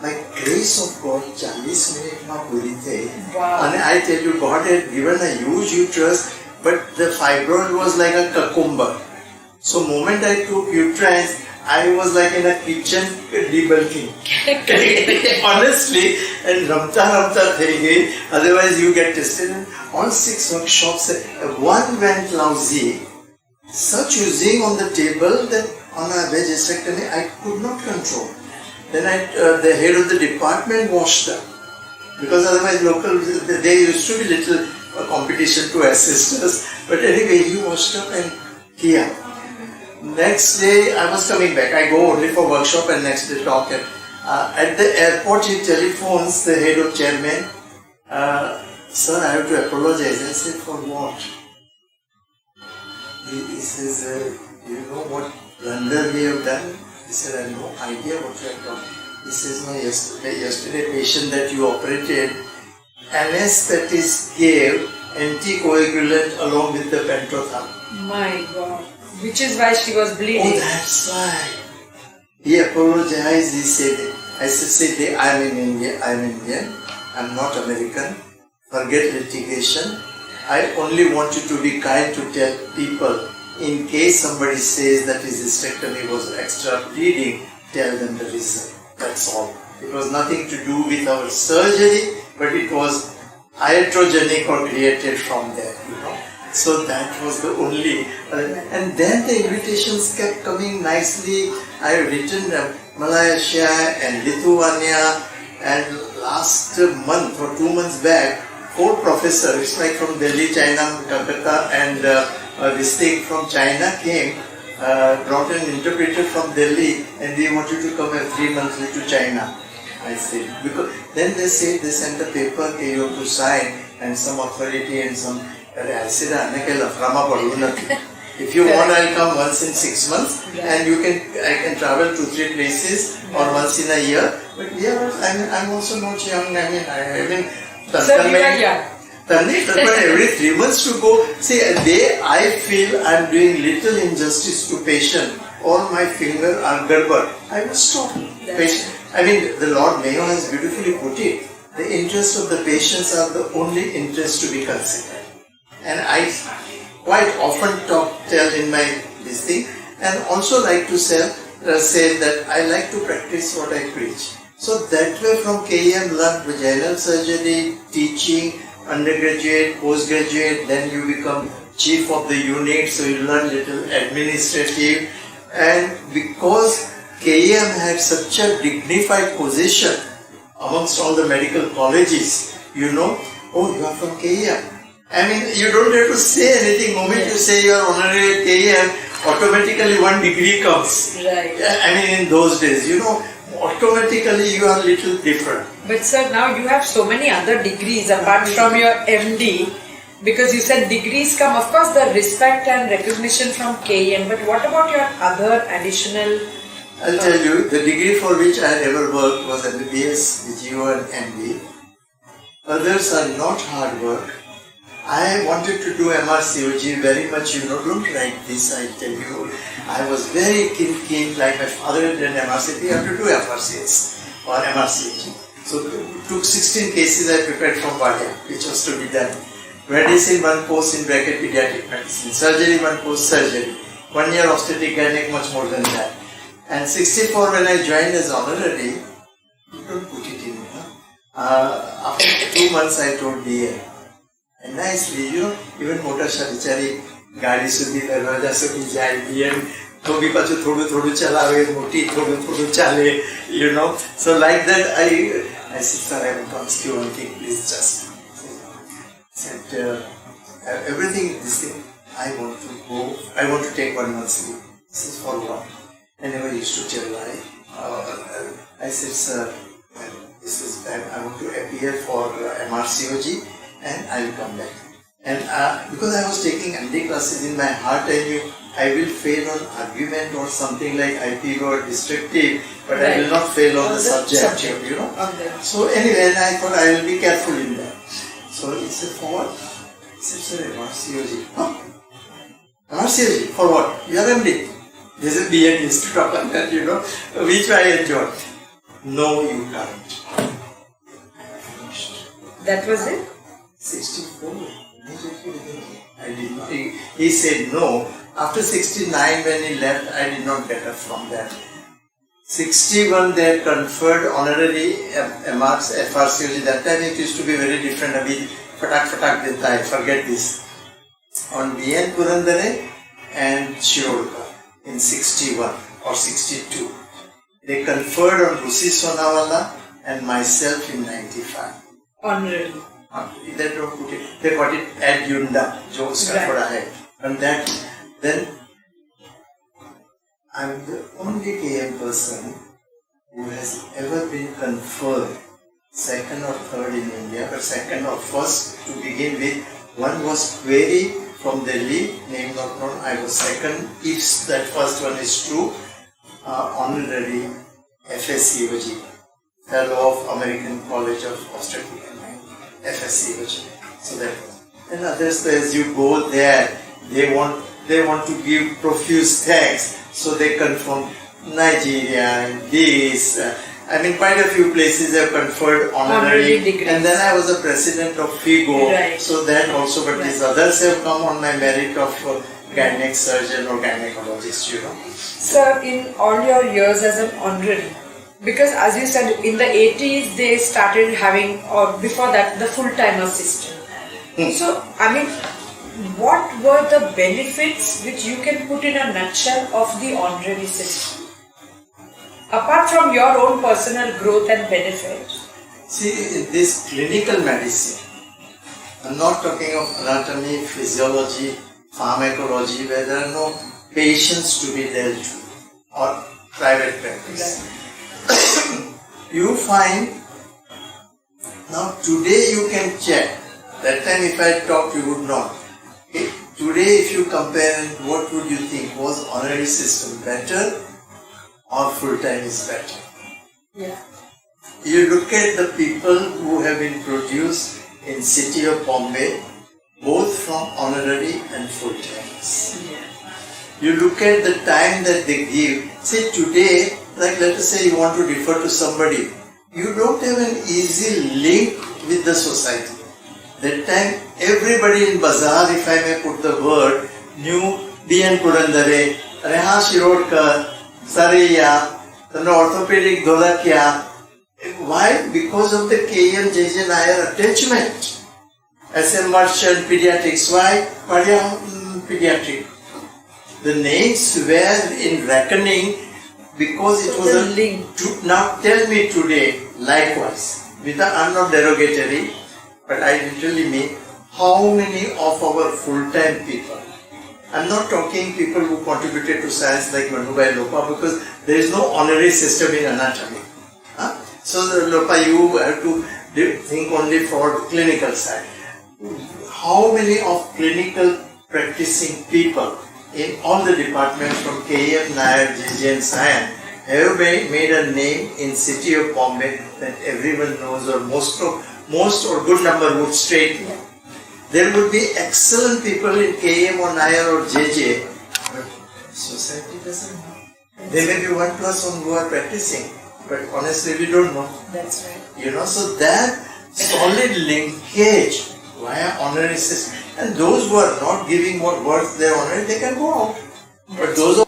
By grace of God, 40 minutes ma puri the. Wow. And I tell you, God had given a huge uterus, but the fibroid was like a cucumber. So moment I took uterine, I was like in a kitchen debulking. Honestly, and ramta thai gayi. Otherwise you get tested. And all 6 workshops, one went lousy. Such oozing on the table that on a vagectomy I could not control. Then the head of the department washed up. Because otherwise there used to be little competition to assist us. But anyway, he washed up and here. Next day I was coming back. I go only for workshop and next day talk. At the airport he telephones the head of chairman. Sir, I have to apologize. I said, for what? He says, you know what blunder we have done? He said, I have no idea what you have done. He says, no, yesterday patient that you operated, anesthetist gave anticoagulant along with the pentothal. My God. Which is why she was bleeding. Oh, that's why. He apologized, he said, I said, I'm Indian, I'm not American. Forget litigation. I only want you to be kind to tell people, in case somebody says that his hysterectomy was extra bleeding, tell them the reason. That's all. It was nothing to do with our surgery, but it was iatrogenic or created from there, you know. So that was the only, and then the invitations kept coming nicely. I have written Malaysia and Lithuania, and last month or 2 months back, 4 professors, it's like from Delhi, China, Calcutta, and this thing from China came, brought an interpreter from Delhi, and they wanted to come every monthly to China. I said, because then they said they sent a paper you have to sign and some authority and some. I said, if you want, I'll come once in 6 months, and I can travel to 3 places or once in a year. But yeah, I'm also not young. I mean, so you are young. But every 3 months to go. See, I feel I'm doing little injustice to patient. All my fingers are garbar. I will stop. I mean, the Lord Mayo has beautifully put it. The interest of the patients are the only interest to be considered. And I quite often tell in my this thing, and also like to say that I like to practice what I preach. So that way from KM learned vaginal surgery, teaching, undergraduate, postgraduate, then you become chief of the unit, so you learn little administrative. And because KM had such a dignified position amongst all the medical colleges, you know, oh, you are from KM. I mean, you don't have to say anything. The moment you say you are honorary at KM, automatically 1 degree comes. Right. I mean, in those days, you know, automatically you are a little different. But sir, now you have so many other degrees apart from your MD, because you said degrees come, of course, the respect and recognition from KM, but what about your other additional? I'll tell you, the degree for which I had ever worked was MBBS, VGO and MD. Others are not hard work. I wanted to do MRCOG very much, don't write this, I tell you. I was very keen, like my father did MRCP, you have to do FRCS or MRCOG. So took 16 cases I prepared from Vadia, which was to be done. Medicine, one course in bracket pediatric medicine. Surgery, one course surgery. 1 year obstetric gynec, much more than that. And 64 when I joined as honorary, don't put it in, after 2 months I told DA. And nicely, even motor sharichari, गाड़ी सुधी दरवाजा सुधी जाएगी and तो भी पाचो थोड़ू चलावे मोटी थोड़ू चले so like that I said sir I want to ask you one thing please just said everything this thing I want to take 1 month's leave. This is for what? I never used to tell I said sir this is I want to appear for MRCOG and I will come back. And because I was taking MD classes in my heart, I knew I will fail on argument or something like IP or descriptive, but right. I will not fail on the subject. Okay. So anyway, I thought I will be careful in that. So he said, for what? He said, sir, MRCOG. Huh? MRCOG? For what? You are MD. This is BN used to talk like that, which I enjoy. No, you can't. That was it? 64. I did not. He said no. After 69 when he left, I did not get up from that. 61 they had conferred honorary marks FRCOG. That time it used to be very different. Abhi fatak deta hai. Forget this. On BN Purandare and Shirolka in 61 or 62. They conferred on Rusi Sonawala and myself in 95. Honorary. They don't put it. They got it at Yunda, jo uska thoda hai. And that, then I'm the only KM person who has ever been conferred second or third in India, but second or first to begin with. One was Query from Delhi, name not known. I was second. If that first one is true, honorary FSCOG, Fellow of American College of Obstetrics. FSCOG. So that, and others, as you go there, they want to give profuse thanks. So they confirm Nigeria and this. Quite a few places have conferred honorary degrees. And then I was the president of FIGO. Right. So that also, but these others have come on my merit of gynec surgeon or gynecologist. Sir, in all your years as an honorary, because as you said, in the 80s they started having, or before that, the full-timer system. So, what were the benefits which you can put in a nutshell of the honorary system? Apart from your own personal growth and benefit. See, in this clinical medicine, I'm not talking of anatomy, physiology, pharmacology, where there are no patients to be dealt with, or private practice. Right. You find, now today you can check, that time if I talked you would not. Okay? Today if you compare, what would you think? Was honorary system better or full time is better? Yeah. You look at the people who have been produced in city of Bombay, both from honorary and full timers. Yeah. You look at the time that they give. Say today, like let us say you want to refer to somebody, you don't have an easy link with the society. That time everybody in Bazaar, if I may put the word, knew B.N. Purandare, Reha Shirodkar, Saraya, the orthopedic Dholakya. Why? Because of the K.M. J.J. Nair attachment. SM Merchant, pediatrics. Why? Pediatric. The names were in reckoning because it was a link. Now tell me today, likewise, I'm not derogatory, but I literally mean how many of our full-time people, I'm not talking people who contributed to science like Manubai Lopa, because there is no honorary system in anatomy. So the Lopa, you have to think only for the clinical side. How many of clinical practicing people in all the departments from KM, Nair, JJ and Science have made a name in city of Bombay that everyone knows, or most or good number would straight know. There would be excellent people in KM or Nair or JJ, but society doesn't know. There may be 1+1 who are practicing, but honestly we don't know. That's right. So that solid linkage via honorary system, and those who are not giving what worth their honorary, they can go out. But those of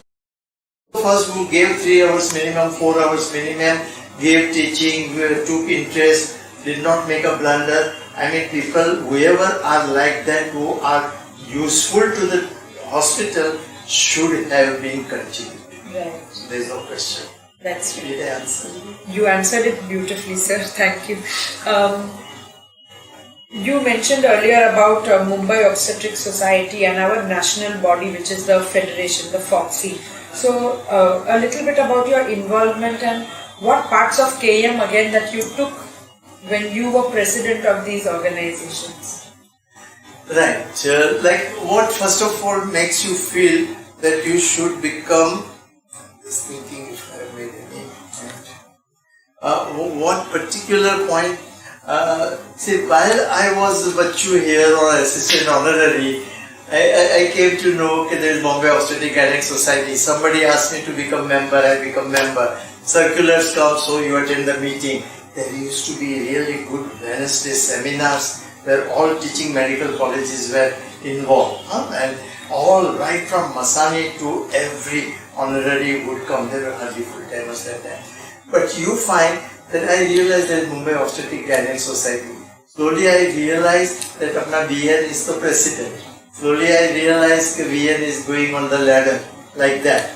us who gave 3 hours minimum, 4 hours minimum, gave teaching, took interest, did not make a blunder. I mean, people, whoever are like that, who are useful to the hospital, should have been continued. Right. There is no question. That's right. Did I answer? You answered it beautifully, sir. Thank you. You mentioned earlier about Mumbai Obstetric Society and our national body, which is the federation, the FOXI. So, a little bit about your involvement and what parts of KM again that you took when you were president of these organizations. Right. Like what first of all makes you feel that you should become, just thinking if I have made any point. What particular point? See, while I was a Bachu here or assistant honorary, I came to know that there is Bombay Obstetric Gynec Society. Somebody asked me to become member, I become member. Circulars come, so you attend the meeting. There used to be really good Wednesday seminars where all teaching medical colleges were involved. And all right from Masani to every honorary would come. There were hardly full-timers at that time. But you find that I realized that Mumbai Obstetric Gynec Society. Slowly I realized that Apna VN is the president. Slowly I realized that VN is going on the ladder like that.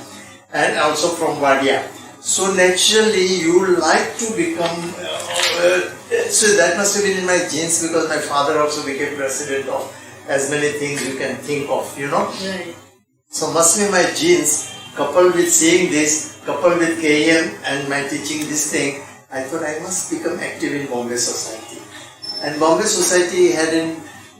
And also from Wadia. So naturally you like to become, so that must have been in my genes because my father also became president of as many things you can think of, Right. So must be my genes, coupled with seeing this, coupled with KM and my teaching this thing, I thought I must become active in Bombay Society. And Bombay Society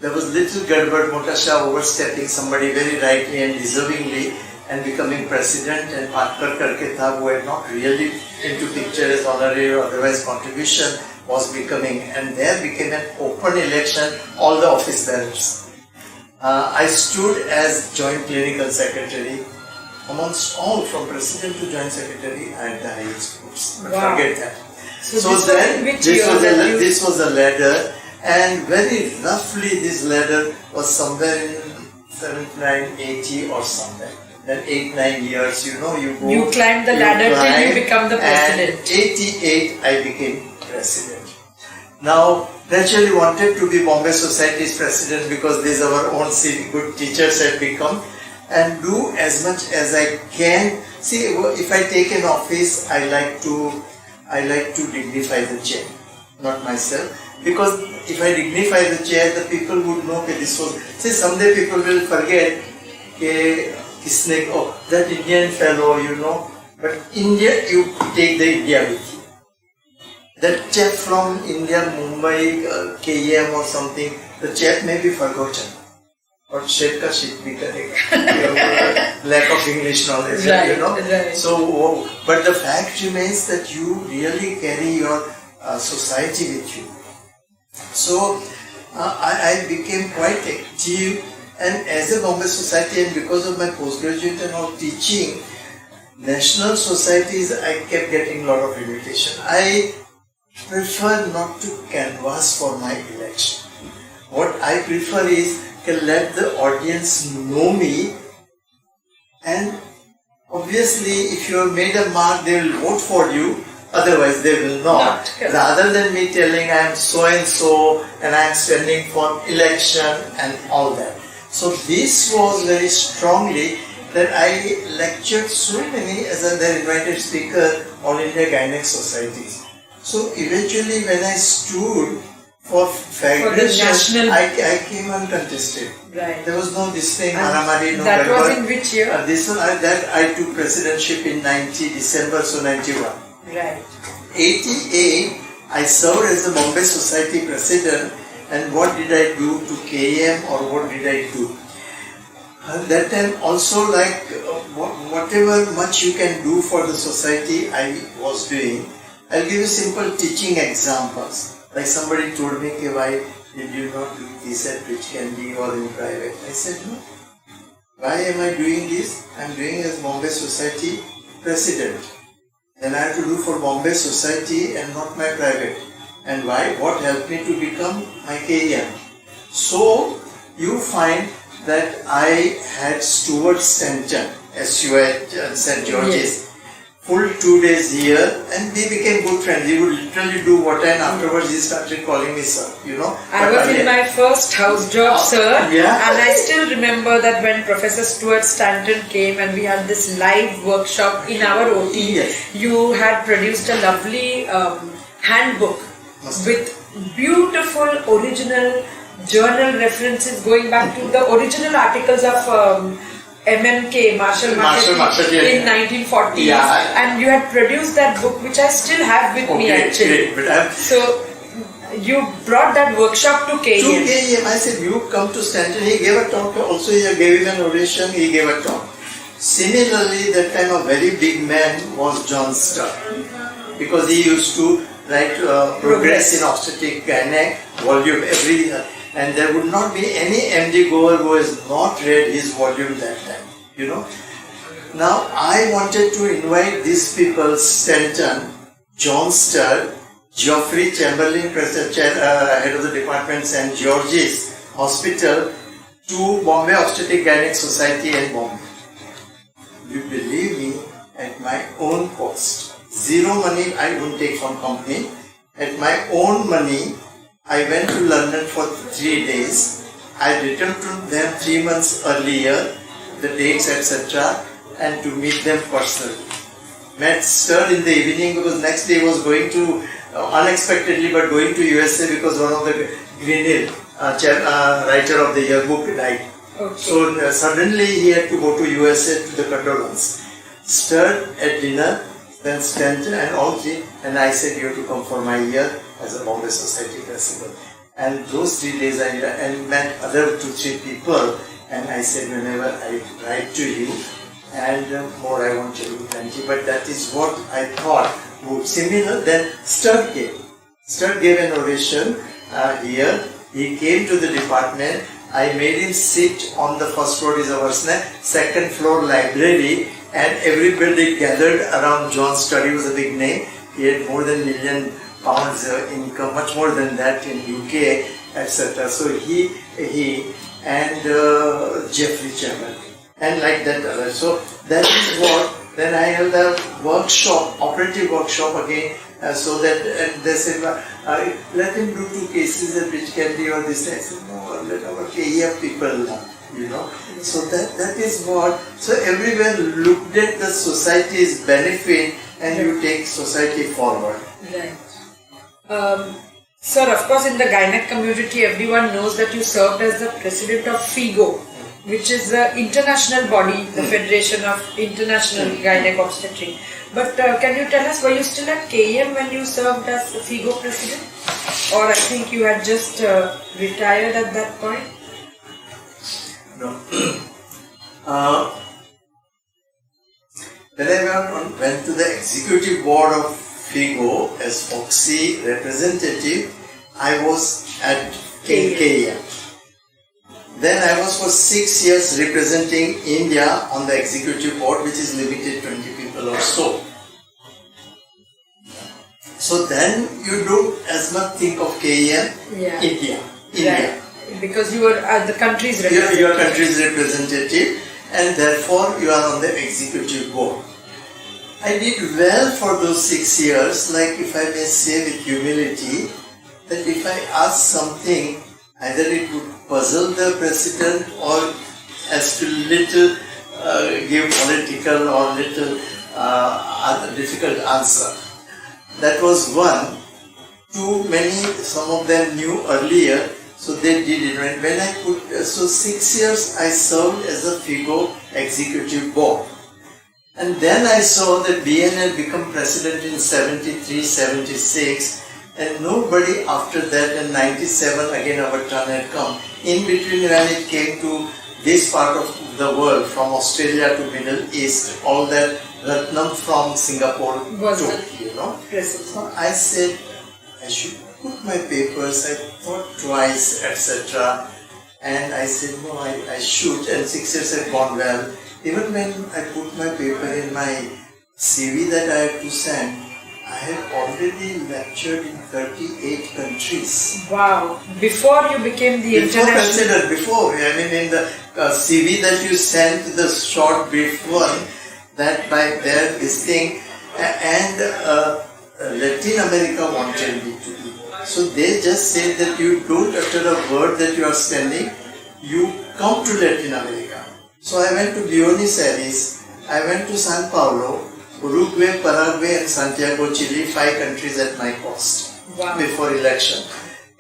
there was little Gadbad Motasha overstepping somebody very rightly and deservingly and becoming president, and Patkar Karke tha, who had not really into picture as honorary or otherwise contribution, was becoming, and there became an open election, all the office bearers. I stood as joint clinical secretary. Amongst all, from president to joint secretary, I had the highest votes. But Wow. forget that. So then, this was a ladder, and very roughly this ladder was somewhere in 79, 80 or somewhere. Then 8-9 years, you go. You climbed the ladder till you become the president. And 88, I became president. Now, naturally wanted to be Bombay Society's president because these are our own good teachers had become, and do as much as I can. See, if I take an office, I like to dignify the chair, not myself. Because if I dignify the chair, the people would know that this was. See, someday people will forget that Indian fellow, But India, you take the India with you. That chap from India, Mumbai, KM or something, the chap may be forgotten. Or Sheth ka shit bhi karega. Lack of English knowledge, Right. So, but the fact remains that you really carry your society with you. So, I became quite active, and as a Bombay Society, and because of my postgraduate and all teaching, national societies, I kept getting a lot of invitation. I prefer not to canvass for my election. What I prefer is to let the audience know me, and obviously if you have made a mark, they will vote for you, otherwise they will not. Rather than me telling I am so and so and I am standing for election and all that. So this was very strongly that I lectured so many as an invited speaker, All India Gynec Societies. So eventually when I stood for federation, I came uncontested. Right. There was no this thing, Maramari, no that Gadbad. was in which year? This one, I took presidentship in December, so 91. Right. 88, I served as the Bombay Society president, and what did I do to KM or what did I do? That time also like whatever much you can do for the society I was doing. I'll give you simple teaching examples. Like somebody told me, why did you not do this at which can be or in private? I said, no. Why am I doing this? I am doing as Bombay Society President. Then I have to do for Bombay Society and not my private. And why? What helped me to become my KEM? So, you find that I had Stuart Stanton, SU at St. George's, Yes. full 2 days here, and we became good friends. He would literally do what, and afterwards he started calling me sir, you know. I was in my first house job, sir, yeah. and I still remember that when Professor Stuart Stanton came and we had this live workshop in our OT, Yes. you had produced a lovely handbook with beautiful original journal references going back to the original articles of MMK, Marshall Market in 1940s, Yeah. and you had produced that book, which I still have with me actually. Great. So you brought that workshop to To KEM. KEM, I said, you come to Stanton. He gave a talk, also he gave an oration, he gave a talk. Similarly, that time a very big man was John Starr, because he used to write Progress in Obstetric Gynec volume every year. And there would not be any MD goer who has not read his volume that time, you know. Now, I wanted to invite these people, Stanton, John Starr, Geoffrey Chamberlain, head of the department, St. George's Hospital, to Bombay Obstetric Gynec Society in Bombay. You believe me, at my own cost, zero money I wouldn't take from company, at my own money, I went to London for 3 days. I returned to them 3 months earlier, the dates, etc., and to meet them personally. Met Sir in the evening because next day was going to, unexpectedly, but going to USA because one of the Greenhill writer of the yearbook died. Okay. So suddenly he had to go to USA to the condolence. Stirred at dinner, then Stanton and all three, and I said, you have to come for my year as a Bombay Society president. And those 3 days I met other 2-3 people, and I said, whenever I write to you, and more I want to do plenty, but that is what I thought would similar. Then Sturd gave. Sturd gave an oration here. He came to the department. I made him sit on the first floor is our second floor library, and everybody gathered around John's study. Was a big name. He had more than £1 million income, much more than that in UK, etc. So he and Geoffrey Chamberlain, and like that other. So that is what. Then I held a workshop, operative workshop again, so that and they said, let him do 2 cases at which can be or this. I said, no, let our KEF people learn, you know. So that is what. So everyone looked at the society's benefit, and you take society forward. Right. Sir, of course, in the gynec community, everyone knows that you served as the president of FIGO, which is the international body, the Federation of International Gynec Obstetric. But can you tell us, were you still at KEM when you served as the FIGO president? Or I think you had just retired at that point? No. When I went to the executive board of FIGO as Foxy representative, I was at KEM. Then I was for 6 years representing India on the executive board, which is limited 20 people or so. So then you don't as much think of KEM, India. Right. Because you were at the country's representative. Your country's representative, and therefore you are on the executive board. I did well for those 6 years, like if I may say with humility, that if I ask something, either it would puzzle the president or as to little give political or little difficult answer. That was one. Too many, some of them knew earlier, so they did it. When I put, so 6 years I served as a FIGO executive board. And then I saw that BN had become president in 73, 76, and nobody after that, in 97 again our turn had come. In between when it came to this part of the world, from Australia to Middle East, all that Ratnam from Singapore was took, you know. President. So I said, I should put my papers, I thought twice, etc. And I said, no, I should, and 6 years had gone well. Even when I put my paper in my CV that I had to send, I had already lectured in 38 countries. Wow. Before you became the international... Before, I mean in the CV that you sent, the short brief one, that by there this thing, and Latin America wanted me to be. So they just said that you don't utter a word that you are sending, you come to Latin America. So I went to Buenos Aires, I went to Sao Paulo, Uruguay, Paraguay and Santiago, Chile, 5 countries at my cost. Wow. Before election.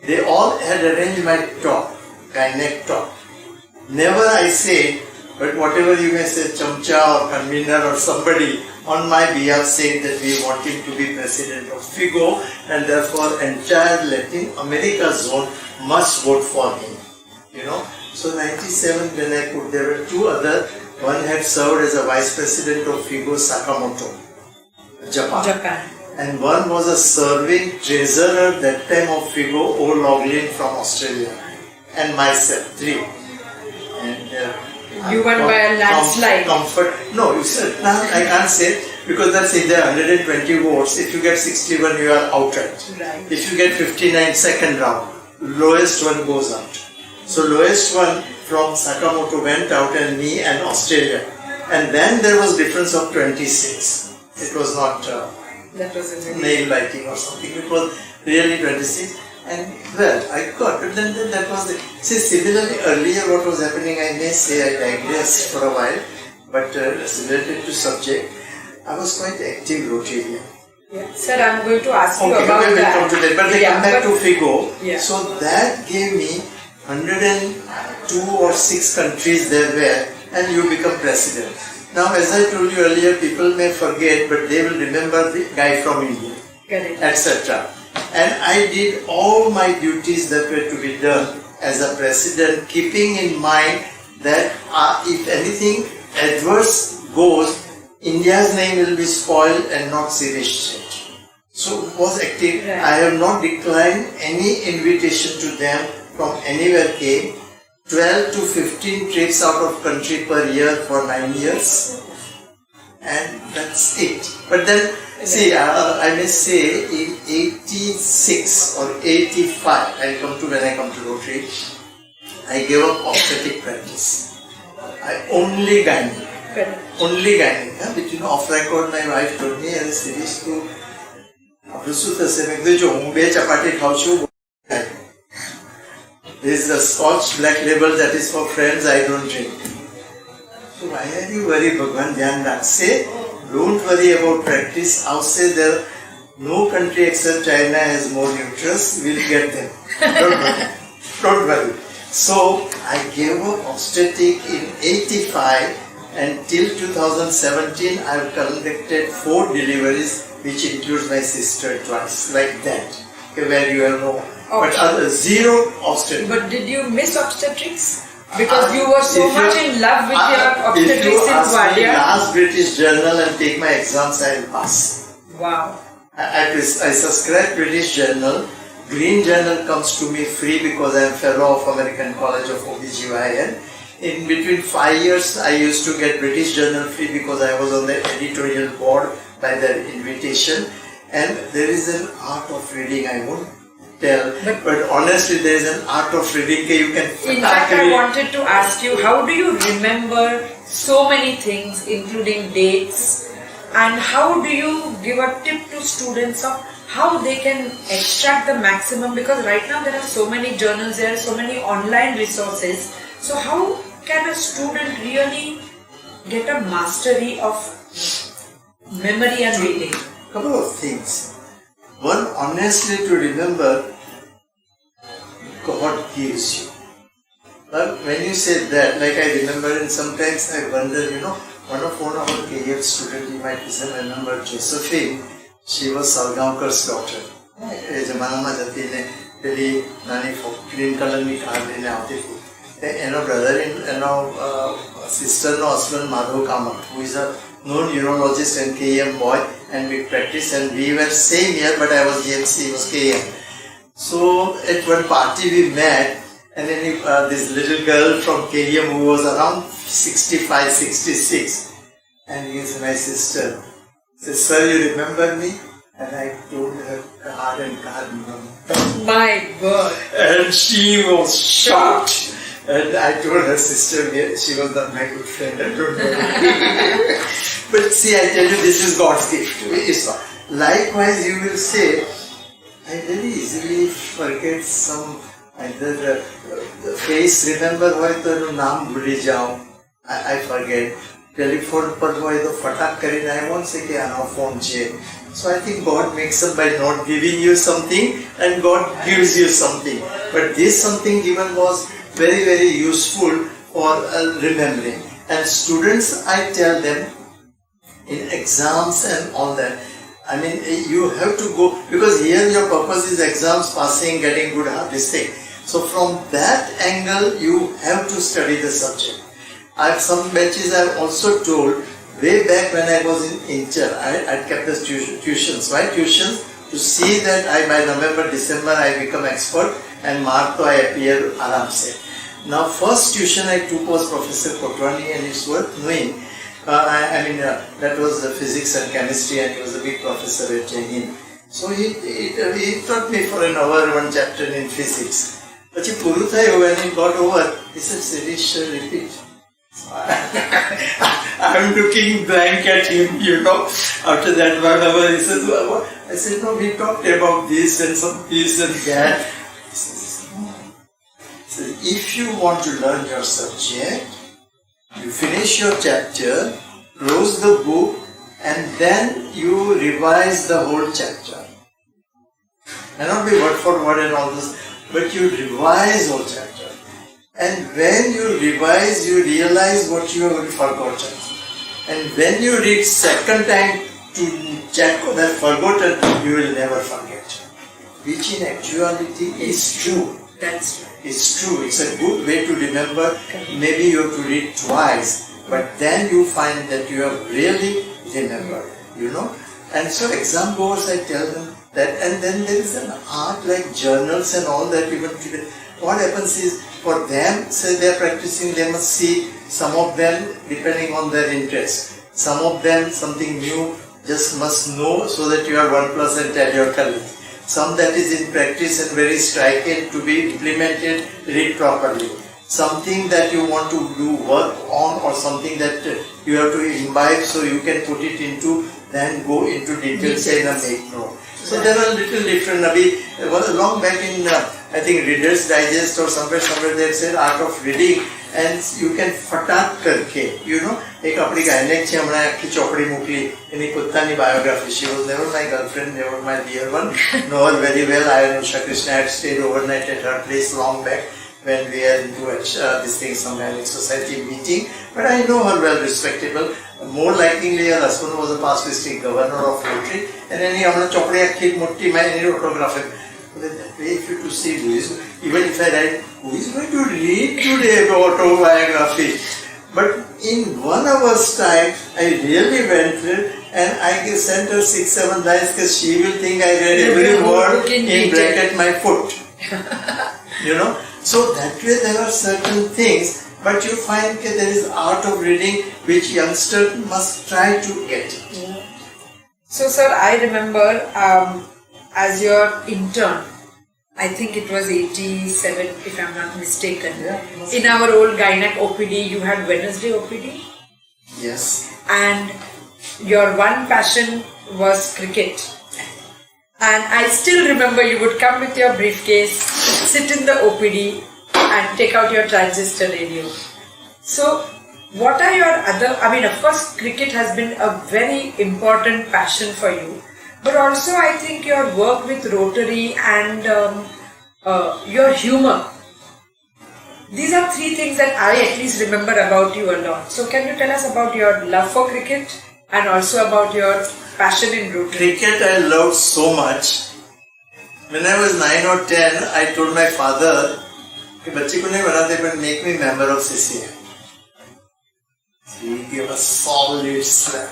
They all had arranged my talk, Kainek talk. Never I say, but whatever you may say, Chamcha or convener or somebody on my behalf saying that we want him to be president of FIGO and therefore entire Latin America zone must vote for him. You know, so 97 when I put, there were 2 other, one had served as a vice president of FIGO, Sakamoto, Japan. And one was a serving treasurer that time of FIGO, O'Loughlin from Australia. And myself, 3. And you won by a landslide. No, you said, no, I can't say, because that's if there are 120 votes, if you get 61, you are outright. Right. If you get 59, second round, lowest one goes out. So lowest one from Sakamoto went out and me and Australia. And then there was difference of 26. It was not that was a nail biting or something. It was really 26. And well, I got, but then that was the... See, similarly earlier what was happening, I may say I digressed for a while, but related to subject, I was quite active Rotarian. Yeah. Sir, I'm going to ask you about we'll that. Come to that. But they come back to FIGO. Yeah. So that gave me 102 or 6 countries there were, and you become president. Now, as I told you earlier, people may forget, but they will remember the guy from India, etc. And I did all my duties that were to be done as a president, keeping in mind that if anything adverse goes, India's name will be spoiled and not Shirish Sheth. So was active. Right. I have not declined any invitation to them from anywhere came. 12 to 15 trips out of country per year for 9 years. And that's it. But then, see, I may say in 86 or 85, when I come to Rotary, I gave up obstetric practice. I only gynae. Only gynae. Yeah? But you know, off record, my wife told me, as Shirish, to this is a Scotch black label that is for friends, I don't drink. So why are you worried, Bhagwan? Dhyan rakh. Say, don't worry about practice. I'll say there, no country except China has more uterus, we'll get them. Don't worry. Don't worry. So I gave up obstetric in 85 and till 2017 I've conducted 4 deliveries, which includes my sister twice, like that, where you have no. But zero obstetrics. But did you miss obstetrics? Because you were so much in love with your obstetrics in Gwalia. If you ask me British Journal and take my exams, I will pass. Wow. I subscribe British Journal. Green Journal comes to me free because I am fellow of American College of OBGYN. In between 5 years, I used to get British Journal free because I was on the editorial board by their invitation. And there is an art of reading, I won't tell, but honestly there is an art of reading. You can. In fact, I wanted to ask you, how do you remember so many things, including dates, and how do you give a tip to students of how they can extract the maximum? Because right now there are so many journals, there are so many online resources. So how can a student really get a mastery of memory and reading? Couple of things. One, honestly to remember, God gives you. But when you say that, like I remember, and sometimes I wonder, one of our KF students, you might remember Josephine, she was Salgaonkar's daughter. Green color brother sister husband Madhav Kamat, who is a known urologist and KM boy, and we practiced, and we were same year, but I was GMC, he was KM. So at one party we met, and then this little girl from KDM who was around 65, 66, and he is my sister. Says, "Sir, you remember me?" And I told her card and card number. My God. And she was shocked. And I told her sister, she was not my good friend, I don't know. But see, I tell you, this is God's gift. It's not. Likewise, you will say, I very easily forget some, either the face, remember why the naam bhuli jao. I forget. Telephone par hoy to fatak karine, I won't say ke ana phone che. So I think God makes up by not giving you something, and God gives you something. But this something given was very, very useful for remembering. And students, I tell them, in exams and all that, I mean, you have to go, because here your purpose is exams, passing, getting good, this thing. So from that angle, you have to study the subject. Some batches I have also told, way back when I was in Inter, I kept the tuitions. Why tuitions? To see that by November, December I become expert, and March I appear aram se. Now first tuition I took was Professor Kothari, and it's worth knowing. That was the physics and chemistry, and he was a big professor at Jain. So he taught me for an hour one chapter in physics. But when he got over, he said, "Shirish, repeat." I'm looking blank at him, After that 1 hour, he says, "Well, I said, "No, we talked about this and some this and that." He says, "No." He says, "If you want to learn your subject, you finish your chapter, close the book, and then you revise the whole chapter. May not be word for word and all this, but you revise whole chapter. And when you revise, you realize what you have forgotten. And when you read second time to check that forgotten, you will never forget. Which in actuality is true. That's right. It's true. It's a good way to remember. Maybe you have to read twice, but then you find that you have really remembered, And so exam goers, I tell them that, and then there is an art like journals and all that even today. What happens is, for them, say they are practicing, they must see some of them depending on their interest. Some of them something new, just must know so that you are 1 plus and tell your colleague. Some that is in practice and very striking to be implemented, read properly. Something that you want to do work on, or something that you have to imbibe so you can put it into, then go into details and make note. So there are little different. Long back in, I think Reader's Digest or somewhere they said art of reading, and you can fatak karke, एक अपनी gynaec छे हमने आखी चौपड़ी मोकली any પોતાની biography. She was never my girlfriend, never my dear one. Know her very well. I and Usha Krishna had stayed overnight at her place long back when we are into this thing, some Gaelic society meeting. But I know her well, respectable. More likely, her husband was a past district governor of Rotary, and any हमने चौपड़ी आखी मोटी मैं any autograph. That way, if you to see who is, even if I write, who is going to read today about autobiography? But in 1 hour's time, I really went through, and I sent her 6-7 lines because she will think I read every word in bracket my foot. So that way there are certain things, but you find that there is art of reading which youngsters must try to get. Yeah. So sir, I remember as your intern, I think it was 87 if I'm not mistaken. In our old Gynec OPD, you had Wednesday OPD? Yes. And your one passion was cricket. And I still remember you would come with your briefcase, sit in the OPD and take out your transistor radio. So what are your other, of course cricket has been a very important passion for you. But also I think your work with Rotary and your humor. These are 3 things that I at least remember about you a lot. So can you tell us about your love for cricket and also about your passion in Rotary? Cricket I loved so much. When I was 9 or 10, I told my father, कि बच्चे को नहीं बनाते but make me member of CCA. He gave a solid slap.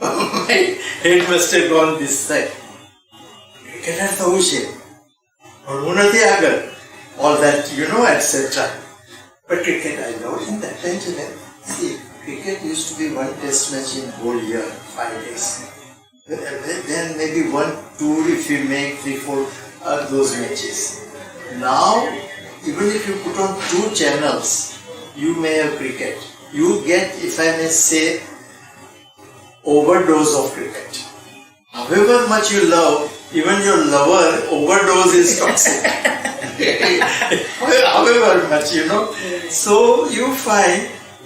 My head must have gone this side. cricketer થવું છે, ભણવું નથી આગળ, all that, etc. But cricket I love. In that time, see, cricket used to be one test match in whole year, 5 days. Then maybe 1 tour if you make 3-4 those matches. Now, even if you put on 2 channels, you may have cricket. You get, if I may say, overdose of cricket. However much you love, even your lover, overdose is toxic. However much, So you find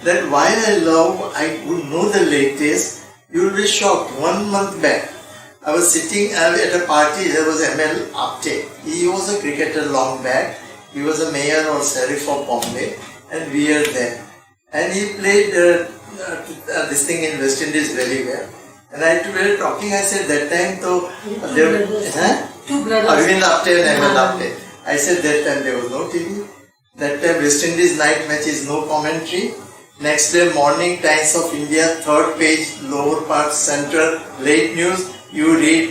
that while I would know the latest, you will be shocked. 1 month back, I was sitting at a party, there was M.L.Kothari. He was a cricketer long back. He was a mayor or sheriff of Bombay, and we are there. And he played this thing in West Indies very well. And we were talking, I said that time, Two brothers. Arvind Apte and M.L.Kothari. I said that time there was no TV. That time West Indies night match is no commentary. Next day morning, Times of India, 3rd page, lower part, central, late news, you read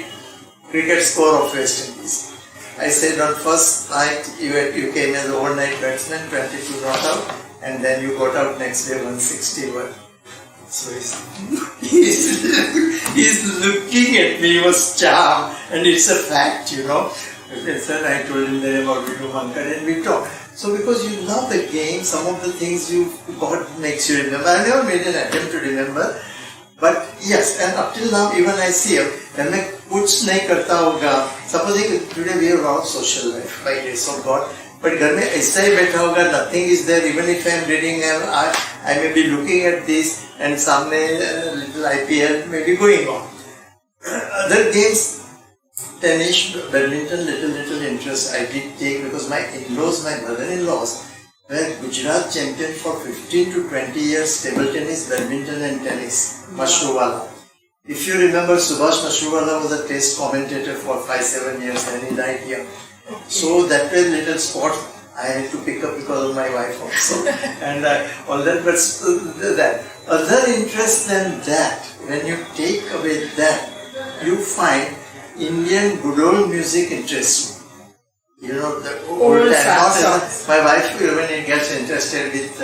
cricket score of West Indies. I said on first night you came as overnight batsman, 22 not out, and then you got out next day 161. So he's looking at me, he was charmed, and it's a fact, Sir, I told him then about Vidu Mankar and we talked. So because you love the game, some of the things God makes you remember. I never made an attempt to remember, but yes, and up till now, even I see him, when I kuch nahi karta hoga, supposing today we have a lot of social life, by grace of God, but घर में ऐसा ही बैठा होगा, nothing is there, even if I am reading, I may be looking at this, and सामने little IPL may be going on. Other games, tennis, badminton, little interest I did take because my in-laws, my brother-in-laws were Gujarat champion for 15 to 20 years, table tennis, badminton and tennis, Mashruwala. If you remember, Subhash Mashruwala was a test commentator for 5-7 years and he died young. So that was little sport I had to pick up because of my wife also. And all that, but that. Other interest than that, when you take away that, you find Indian good old music interests me. The old time. My wife, when it gets interested with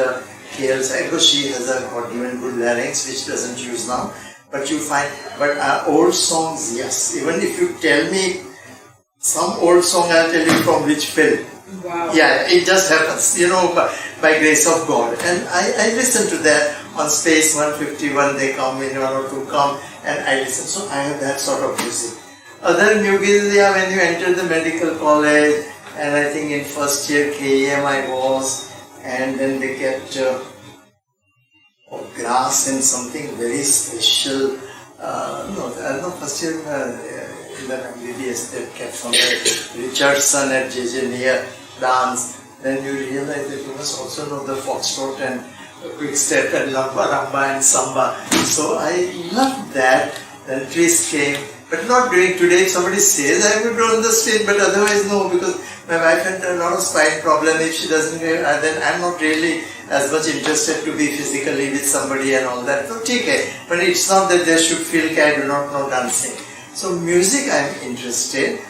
KL's, because she has got even good larynx, which doesn't use now. But you find, old songs, yes. Even if you tell me some old song, I'll tell you from which film. Wow. Yeah, it just happens, by grace of God. And I listen to that on Space 151, they come in, 1 or 2 come, and I listen. So I have that sort of music. Other music, when you enter the medical college, and I think in first year KEM I was, and then they kept grass and something very special. First year in the MBBS they kept from Richardson at JJ near dance. Then you realize that you must also know the foxtrot and quick step and lamba, ramba and samba. So I loved that. Then twist came. But not doing today. If somebody says I would do on the stage, but otherwise no, because my wife had a lot of spine problem. If she doesn't, then I'm not really as much interested to be physically with somebody and all that. So okay, but it's not that they should feel I do not know dancing. So music I'm interested.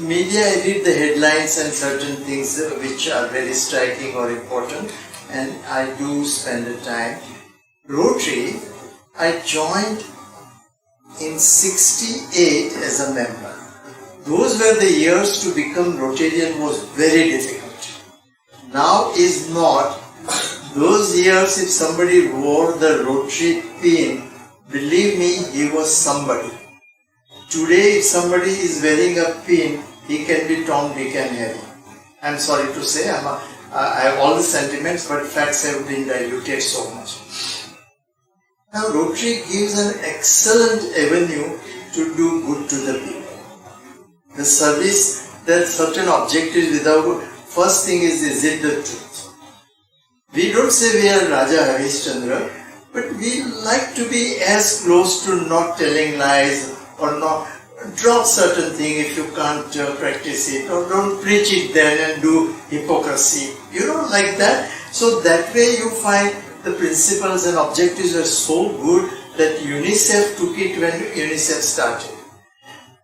Media, I read the headlines and certain things which are very striking or important, and I do spend the time. Rotary, I joined in 68 as a member. Those were the years to become Rotarian was very difficult. Now is not. Those years, if somebody wore the Rotary pin, believe me, he was somebody. Today, if somebody is wearing a pin, he can be Tom, Dick and Harry. I'm sorry to say, I have all the sentiments, but facts have been diluted so much. Now, Rotary gives an excellent avenue to do good to the people. The service, there are certain objectives without, first thing is it the truth? We don't say we are Raja Harishchandra, but we like to be as close to not telling lies or not drop certain thing if you can't practice it, or don't preach it then and do hypocrisy. Like that. So that way you find the principles and objectives are so good that UNICEF took it when UNICEF started.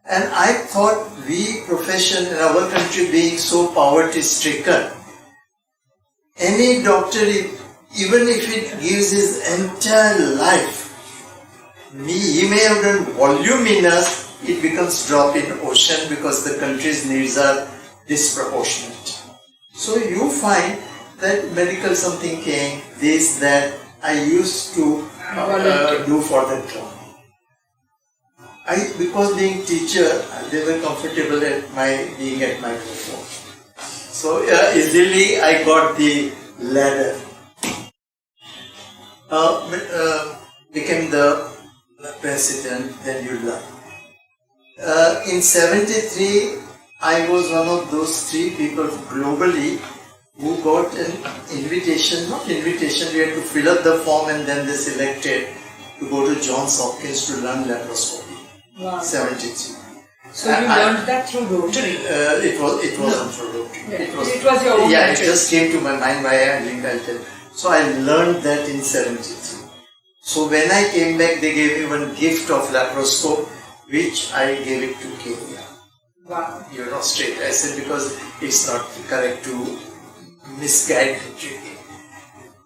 And I thought we profession in our country being so poverty stricken, any doctor, even if it gives his entire life, he may have done voluminous, it becomes drop in ocean because the country's needs are disproportionate. So you find that medical something came, this, that, I used to do for the club. Because being teacher, they were comfortable at being at microphone. So easily I got the ladder. Became the president, then you learn. In 73, I was one of those 3 people globally who got an invitation, we had to fill up the form and then they selected to go to Johns Hopkins to learn laparoscopy. Wow. 73. So you learned that through Rotary? It wasn't through Rotary. Yeah. It was your own it just came to my mind via a link, I'll tell you. So I learned that in 73. So when I came back, they gave me one gift of laparoscope, which I gave it to Kenya. Wow. Straight. I said because it's not correct to misguide the.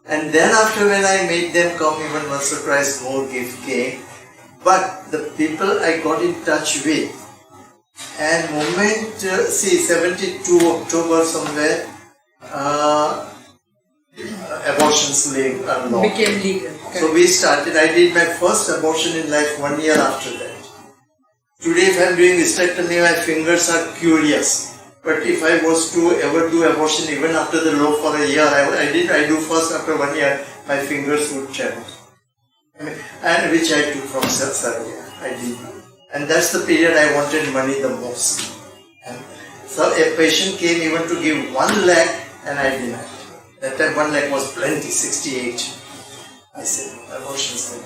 And then after when I made them come, even once or twice more gift came. But the people I got in touch with, and moment, 72 October somewhere, abortions law became legal. Okay. So we started, I did my first abortion in life 1 year after that. Today if I am doing hysterectomy, my fingers are curious. But if I was to ever do abortion even after the law for a year, I do first after 1 year, my fingers would tremble. And which I took from Serbia. I did. And that's the period I wanted money the most. And so a patient came even to give 1 lakh and I denied. That time 1 lakh was plenty, 68. I said, abortions.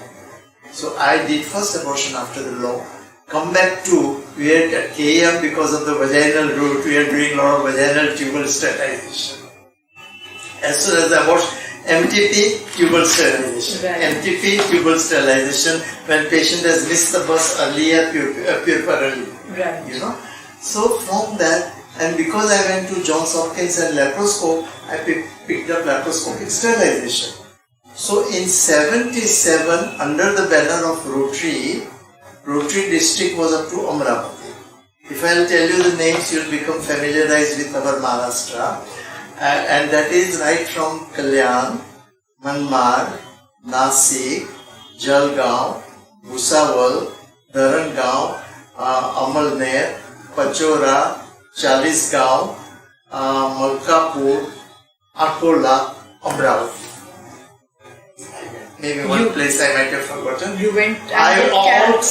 So I did first abortion after the law. Come back to, we had at KM because of the vaginal route, we are doing a lot of vaginal tubal sterilization. As soon as the abortion, MTP, tubal sterilization. Right. MTP, tubal sterilization, when patient has missed the bus earlier, purporally. Right. So from that, and because I went to Johns Hopkins and laparoscope, I picked up laparoscopic sterilization. So in 77, under the banner of Rotary district was up to Amravati. If I'll tell you the names, you'll become familiarized with our Maharashtra. And that is right from Kalyan, Manmar, Nasik, Jalgaon, Bhusawal, Dharangaon, Amalner, Pachora, Chalisgaon, Malkapur, Akola, Amravati. Maybe one place I might have forgotten. You went and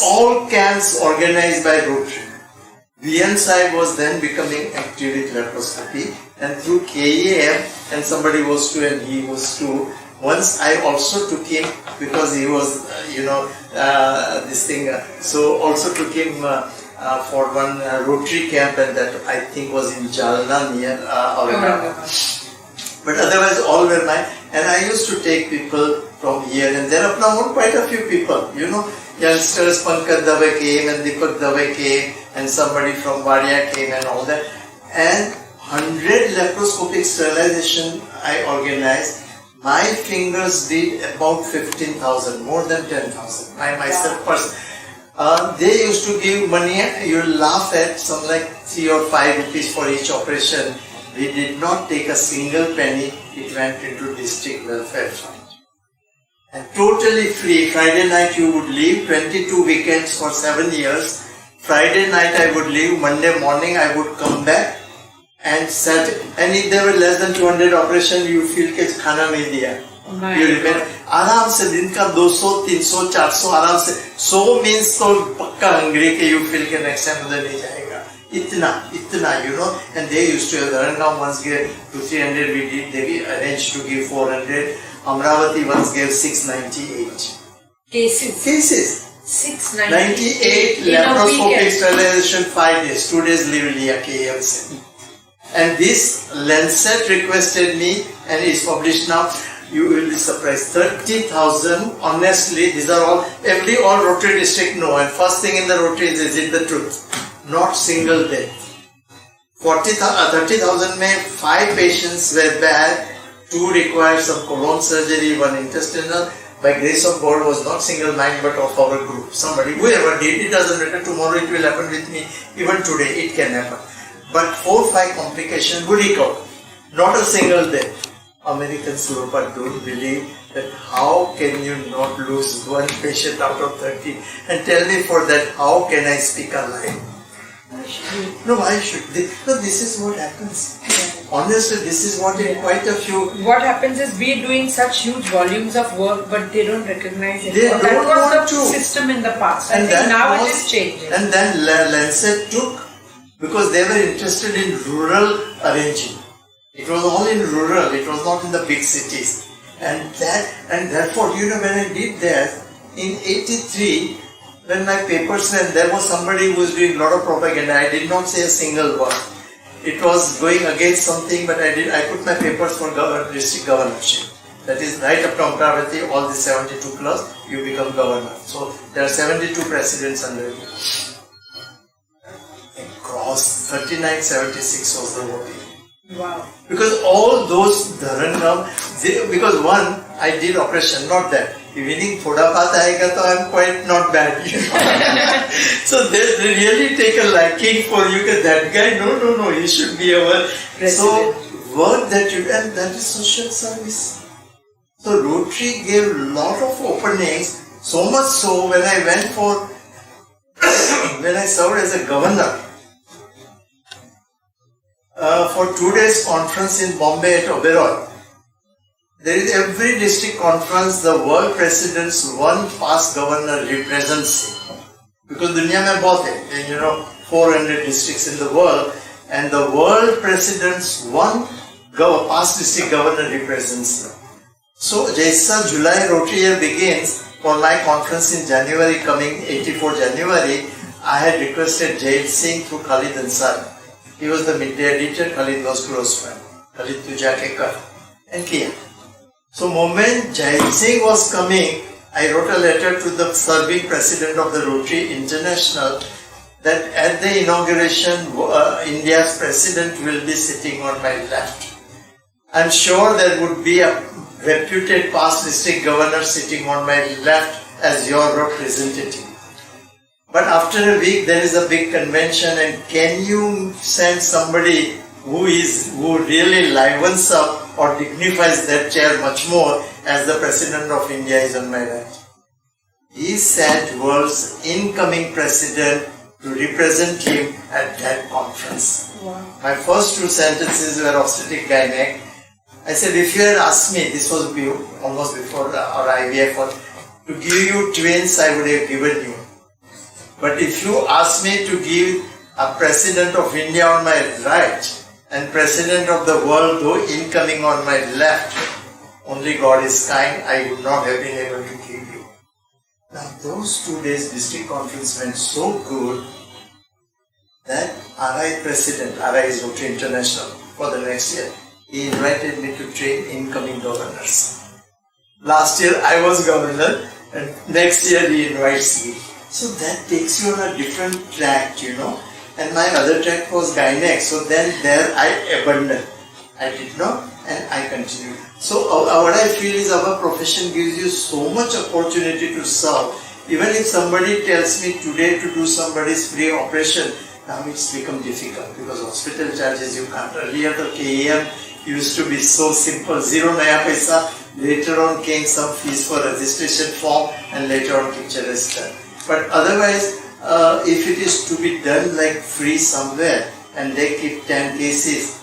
all camps organized by Rotary. VN Sahib was then becoming active with laparoscopy, and through KAM, and somebody was too and he was too. Once I also took him because he was, so also took him for one Rotary camp, and that I think was in Jalna near Aurangabad. But otherwise all were mine, and I used to take people from here and there. Now quite a few people, youngsters, Pankaj Dave came and Deepak Dave came and somebody from Vadia came and all that. And 100 laparoscopic sterilization I organized. My fingers did about 15,000, more than 10,000. I myself person. They used to give money, you laugh at some like 3 or 5 rupees for each operation. We did not take a single penny, it went into district welfare fund. And totally free. Friday night you would leave, 22 weekends for 7 years. Friday night I would leave, Monday morning I would come back and Saturday. And if there were less than 200 operations, you feel that khana nahi diya. You remember, आराम से दिन का 200, 300, 400 आराम से 100 means तो पक्का hungry के you feel के next time उधर नहीं जाएगा. Itna, and they used to have Dharangaon once gave 200-300 we did, they arranged to give 400. Amravati once gave 698. Cases. 698 laparoscopic sterilization 5 days, 2 days leave liya KMC. And this Lancet requested me, and it's published now. You will be surprised. 30,000. Honestly, these are all Rotary district know. And first thing in the Rotary is it the truth? not single death. 30,000 में 5 patients were bad, 2 required some colon surgery, 1 intestinal. By grace of God was not single mind but of our group. Somebody, whoever did, it doesn't matter, tomorrow it will happen with me, even today it can happen. But 4-5 complications would recover. Not a single death. Americans, Slopa, don't believe that how can you not lose 1 patient out of 30? And tell me for that, how can I speak a lie? No, why should they? No, this is what happens. Honestly, this is what in quite a few... What happens is we're doing such huge volumes of work, but they don't recognize it. They that don't was want the to. system in the past. And I think now was, it is changing. And then Lancet took, because they were interested in rural arranging. It was all in rural, it was not in the big cities. And therefore, you know, when I did that, in 83, when my papers went, there was somebody who was doing a lot of propaganda. I did not say a single word. It was going against something, but I put my papers for district governorship. That is right up to Amravati, all the 72 plus, you become governor. So there are 72 presidents under you. Across 3976 was the voting. Wow. Because all those Dharangam, because one, I did operation, not that. Evening thoda baat aayega to I'm quite not bad. You know? So they really take a liking for you, because that guy, no, he should be our president. So work that you, and that is social service. So Rotary gave a lot of openings, so much so when I went for, when I served as a governor, for 2 days conference in Bombay at Oberoi. There is every district conference, the world presidents, one past governor represents him. Because dunya mein bahut hai, you know, 400 districts in the world, and the world presidents, one past district governor represents them. So, Jaisa July Rotary year begins, for my conference in January, coming 84 January, I had requested Jail Singh through Khalid Ansari. He was the midday editor, Khalid was close friend. Khalid tu jaake kar. And kiya. So moment Jail Singh was coming, I wrote a letter to the serving president of the Rotary International that at the inauguration, India's president will be sitting on my left. I'm sure there would be a reputed past district governor sitting on my left as your representative. But after a week there is a big convention, and can you send somebody who really livens up or dignifies that chair much more as the President of India is on my right? He sent world's incoming president to represent him at that conference. Wow. My first 2 sentences were obstetric gynec. I said, if you had asked me, this was almost before our IVF, to give you twins, I would have given you. But if you ask me to give a president of India on my right and president of the world, though incoming, on my left, only God is kind, I would not have been able to give you. Now those 2 days district conference went so good that RI president, RI is Rotary International, for the next year, he invited me to train incoming governors. Last year I was governor, and next year he invites me. So that takes you on a different track, you know. And my other track was gynec, so then there I abandoned. I did not, and I continued. So what I feel is our profession gives you so much opportunity to serve. Even if somebody tells me today to do somebody's free operation, now it's become difficult because hospital charges you can't. Earlier the KEM used to be so simple, 0 naya paisa. Later on came some fees for registration form, and later on picture is done. But otherwise, if it is to be done like free somewhere and they keep 10 cases,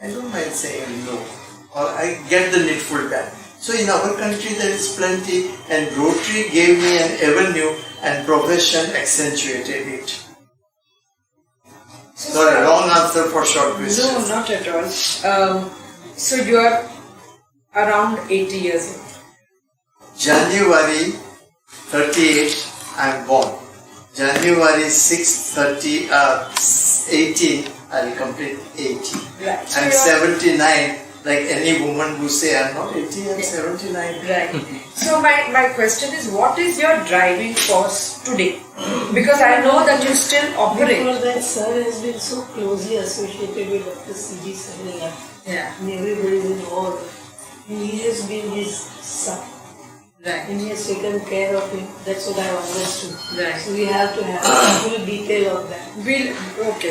I don't mind saying no, or I get the needful done. So in our country there is plenty, and Rotary gave me an avenue and profession accentuated it. Sorry, wrong answer for short question. No, not at all. So you are around 80 years old. January 38. I am born. January 6, 18, I will complete 80. Right. I am 79 like any woman who say, I'm not 80, I'm 79. Right. So my question is, what is your driving force today? Because I know that you still operate. Because that sir has been so closely associated with Dr. C.G. Saraiya. Yeah. And everybody is involved. And he has been his son. Right. And he has taken care of him. That's what I have understood. Right. So we have to have full detail of that.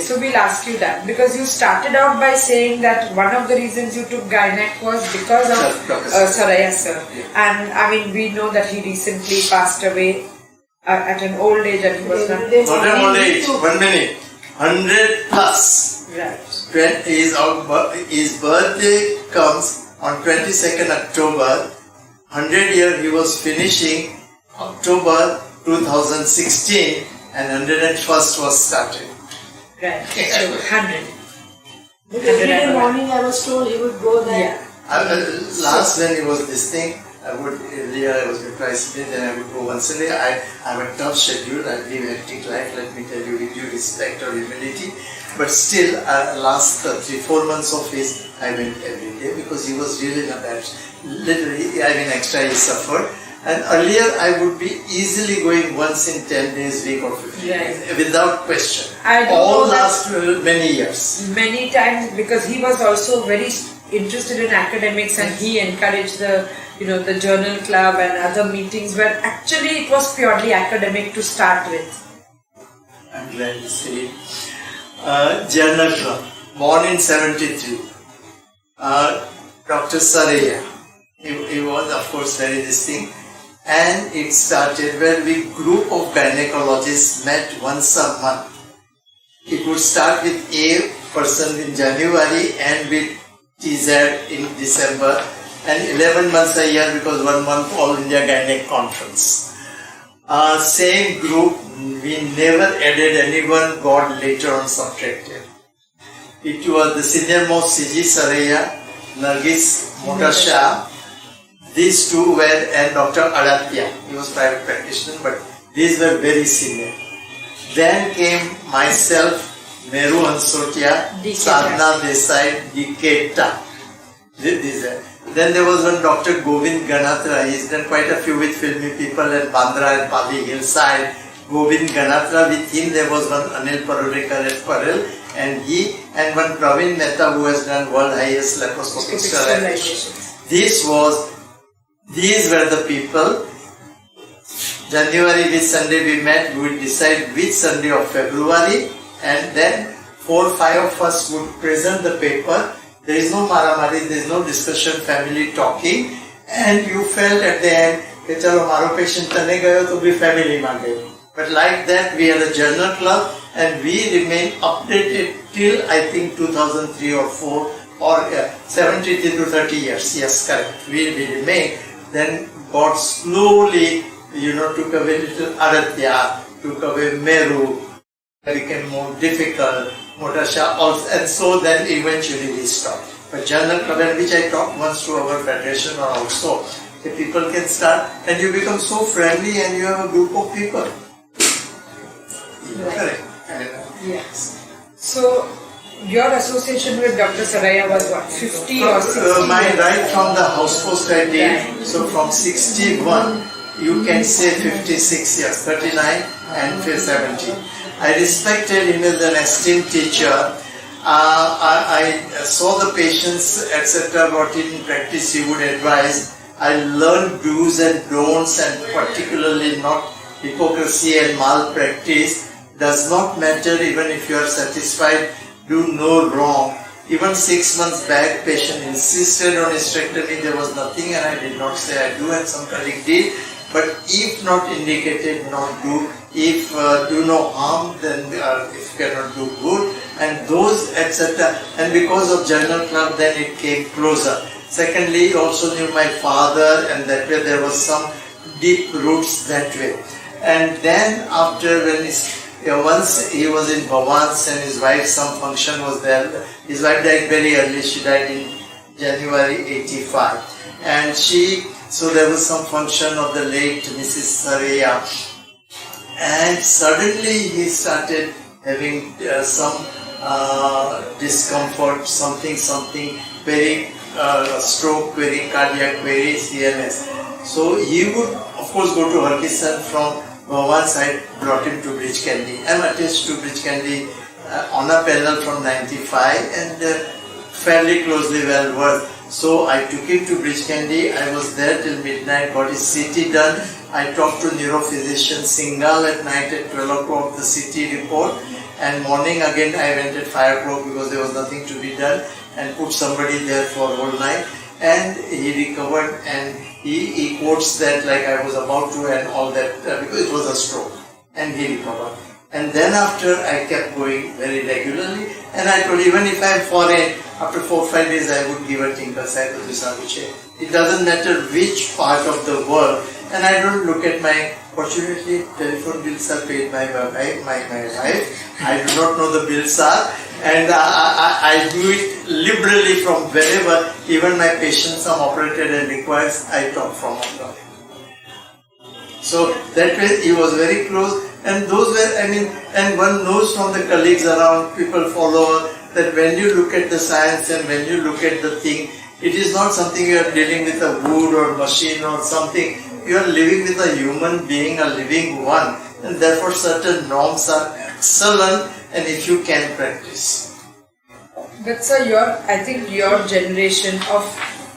So we'll ask you that, because you started out by saying that one of the reasons you took Gynec was because of Saraiya sir. And I mean, we know that he recently passed away at an old age, and he was not... Not an old age, 1 minute, 100 plus. Right. When his birthday comes on 22nd October, 100 year he was finishing October 2016 and 101st was started. Right. So 100. But every day morning I was told he would go there. Yeah. Last when he was this thing, I would earlier I was twice a day, then I would go once a day. I have a tough schedule, I live a hectic life, let me tell you, with due respect or humility. But still, last 3-4 months of his, I went every day because he was really in a bad, literally, I mean extra he suffered. And earlier I would be easily going once in 10 days, week or 15 days, without question. All last many years. Many times, because he was also very interested in academics, and he encouraged the journal club and other meetings where actually it was purely academic to start with. I'm glad to see. Journal club, born in 73. Dr. Saraiya, he was of course very distinct, and it started where we group of gynecologists met once a month. It would start with a person in January and with TZ in December, and 11 months a year because 1 month All India Gynec Conference. Same group, we never added anyone, got later on subtracted. It was the senior most C.G. Saraiya, Nargis Motasha, these two were, and Dr. Adatya, he was private practitioner, but these were very senior. Then came myself, Meru Hansotia, Sadhana Desai, Diketa. Then there was one Dr. Govind Ganatra. He's done quite a few with filmy people at Bandra and Pali hillside. Govind Ganatra, with him there was one Anil Parulekar at Parel, and he, and one Praveen Mehta who has done world highest laparoscopic sterilization. These were the people. January, which Sunday we met, we would decide which Sunday of February, and then 4 or 5 of us would present the paper. There is no maramari, there is no discussion, family talking, and you felt at the end, कि चलो हमारा patient तने गयो तो भी family मान गयो. But like that, we had a journal club, and we remained updated till I think 2003 or 4 or 70 to 30 years. Yes, correct. We remained. Then God slowly, took away little Aratya, took away Meru, became more difficult, Motasha also, and so then eventually we stopped. But journal club, which I talked once to our federation or also, the people can start, and you become so friendly and you have a group of people. Correct. Yes. So, your association with Dr. Saraiya was what, 50 or 60? Mine right from the house post I did, so from 61, you can say 56 years, 39 and 70. I respected him as an esteemed teacher. I saw the patients, etc., what in practice he would advise. I learned do's and don'ts, and particularly not hypocrisy and malpractice. Does not matter even if you are satisfied, do no wrong. Even 6 months back, patient insisted on hysterectomy, there was nothing, and I did not say I do, and some colleague did. But if not indicated, not do. If do no harm, then if cannot do good, and those etc. And because of journal club, then it came closer. Secondly, also knew my father, and that way there was some deep roots that way. And then after when once he was in Bhavans and his wife, some function was there. His wife died very early. She died in January 85, and so there was some function of the late Mrs. Saraiya, and suddenly he started having some discomfort, something very stroke query, cardiac query, CNS. So he would of course go to Harkistan from once I brought him to Bridge Candy. I'm attached to Bridge Candy on a panel from 95 and fairly closely well versed. So I took him to Bridge Candy. I was there till midnight, got his CT done. I talked to neurophysician Singhal at night at 12 o'clock, the CT report. And morning again I went at 5 o'clock because there was nothing to be done and put somebody there for whole night. And he recovered and he quotes that like I was about to and all that because it was a stroke. And he recovered. And then after I kept going very regularly and I told even if I am foreign, after 4 or 5 days I would give a tinker cycle to Saviche. It doesn't matter which part of the world and I don't look at my, fortunately telephone bills are paid by my wife. I do not know the bills are and I do it liberally from wherever, even my patients are operated and requires, I talk from abroad. So that way he was very close and those were, and one knows from the colleagues around, people follow that when you look at the science and when you look at the thing, it is not something you are dealing with a wood or machine or something, you are living with a human being, a living one, and therefore certain norms are excellent and if you can practice. That's I think your generation of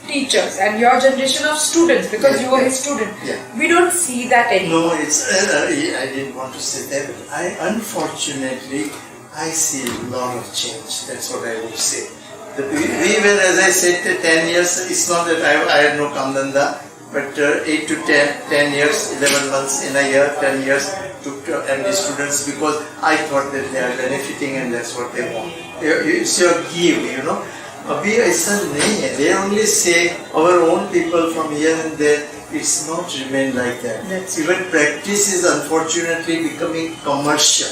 teachers and your generation of students because you were his student. Yeah. We don't see that anymore. No, it's, I didn't want to say that, but unfortunately, I see a lot of change. That's what I would say. We were, as I said, 10 years, it's not that I had no Kamdanda, but 8 to 10 years, 11 months in a year, 10 years took MD students because I thought that they are benefiting and that's what they want. It's your give, you know. Abhi aisa nahi hai. They only say our own people from here and there, it's not remain like that. Even practice is unfortunately becoming commercial.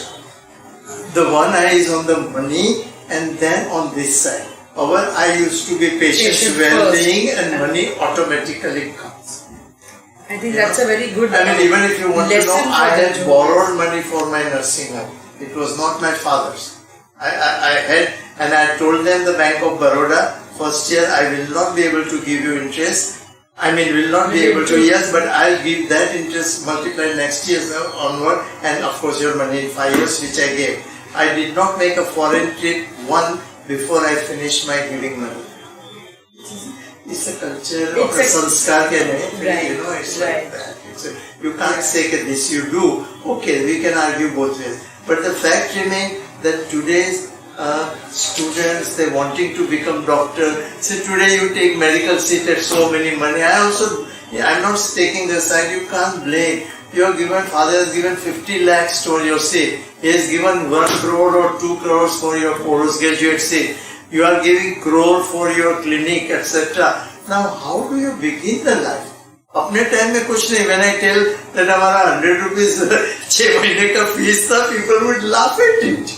The one eye is on the money and then on this side. Our eye used to be patient well-being and money automatically comes. I think that's a very good even if you want to know, I had them. borrowed money for my nursing home. It was not my father's. I had, and I told them the Bank of Baroda, first year I will not be able to give you interest. Will not be able to, yes, but I'll give that interest multiplied next year onward, and of course your money in 5 years, which I gave. I did not make a foreign trip one before I finished my giving money. It's a culture of the sanskar, you know, it's like that. You can't say that this you do. Okay, we can argue both ways. But the fact remains that today's students, they wanting to become doctor. Say today you take medical seat at so many money. I'm not taking the side, you can't blame. You are given, father has given 50 lakhs for your seat. He has given 1 crore or 2 crores for your postgraduate seat. You are giving crore for your clinic, etc. Now, how do you begin the life? अपने time में कुछ नहीं. When I tell that हमारा 100 rupees 6 महीने का fees था, people would laugh at it.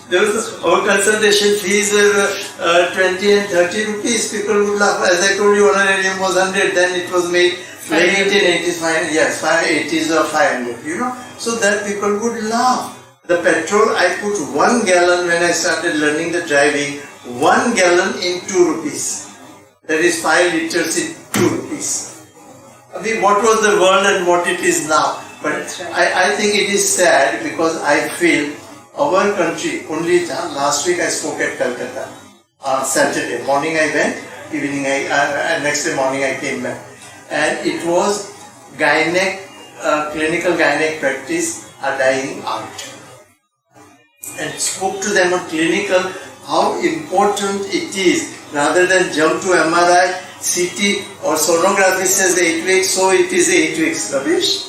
There was our consultation fees were 20 and 30 rupees. People would laugh. As I told you, honorarium was 100. Then it was made 1885. Yes, 580s or 500. You know, so that people would laugh. The petrol I put 1 gallon when I started learning the driving. 1 gallon in 2 rupees. That is 5 liters in 2 rupees. What was the world and what it is now? But I think it is sad because I feel our country, only last week I spoke at Calcutta. Saturday morning I went, evening next day morning I came back. And it was clinical gynec practice, a dying art. And spoke to them on clinical, how important it is, rather than jump to MRI, CT or sonography says 8 weeks, so it is 8 weeks. Rubbish.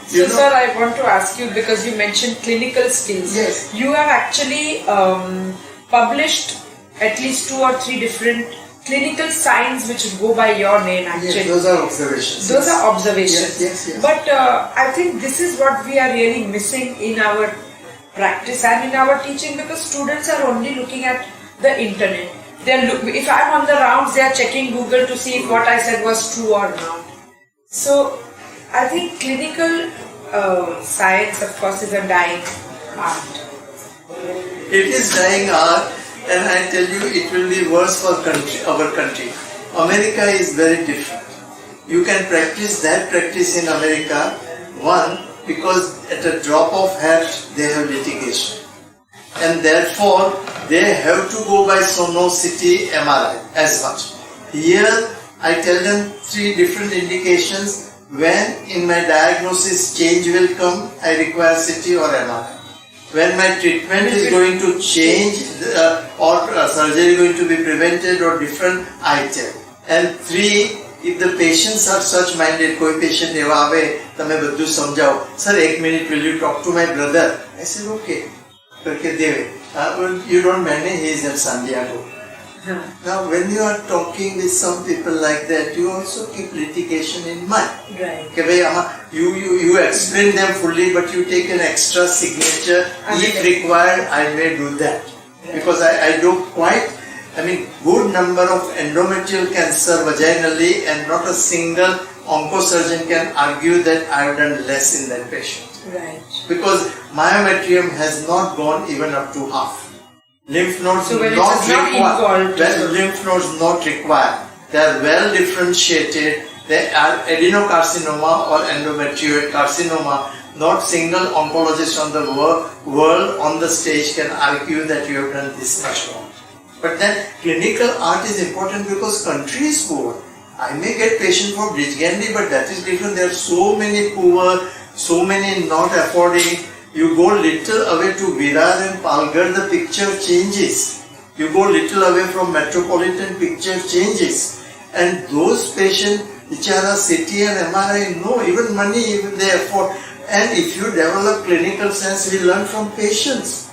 Sir, I want to ask you, because you mentioned clinical skills. Yes. You have actually published at least 2 or 3 different clinical signs which go by your name actually. Yes, those are observations. Those are observations. Yes. But I think this is what we are really missing in our practice and in our teaching, because students are only looking at the internet. If I'm on the rounds, they are checking Google to see if what I said was true or not. So I think clinical science, of course, is a dying art. It is dying art, And I tell you, it will be worse for our country. America is very different. You can practice that practice in America, one, because at a drop of hat, they have litigation. And therefore, they have to go by sonicity MRI as much. Here, I tell them 3 different indications. When in my diagnosis change will come, I require CT or MRI. When my treatment is going to change or surgery is going to be prevented or different, I tell. And 3, if the patients are such minded, koi patient eva aave, tame badhu samjhao. Sir, 1 minute, will you talk to my brother? I said, okay. Karke deve. You don't manage, he is in San Diego. Now, when you are talking with some people like that, you also keep litigation in mind. Right. Okay, you explain them fully, but you take an extra signature. If required, I may do that. Because I do good number of endometrial cancer vaginally, and not a single oncosurgeon can argue that I have done less in that patient. Right. Because myometrium has not gone even up to half. Lymph nodes So when not it is not required. Well, lymph nodes not required. They are well differentiated. They are adenocarcinoma or endometrioid carcinoma. Not single oncologist on the world on the stage can argue that you have done this much wrong. But then clinical art is important because country is poor. I may get patient from Bridge-Gandhi, but that is different. There are so many poor, so many not affording. You go little away to Virar and Palghar, the picture changes. You go little away from metropolitan, picture changes. And those patients, which are CT and MRI, no, even money, even they afford. And if you develop clinical sense, we learn from patients.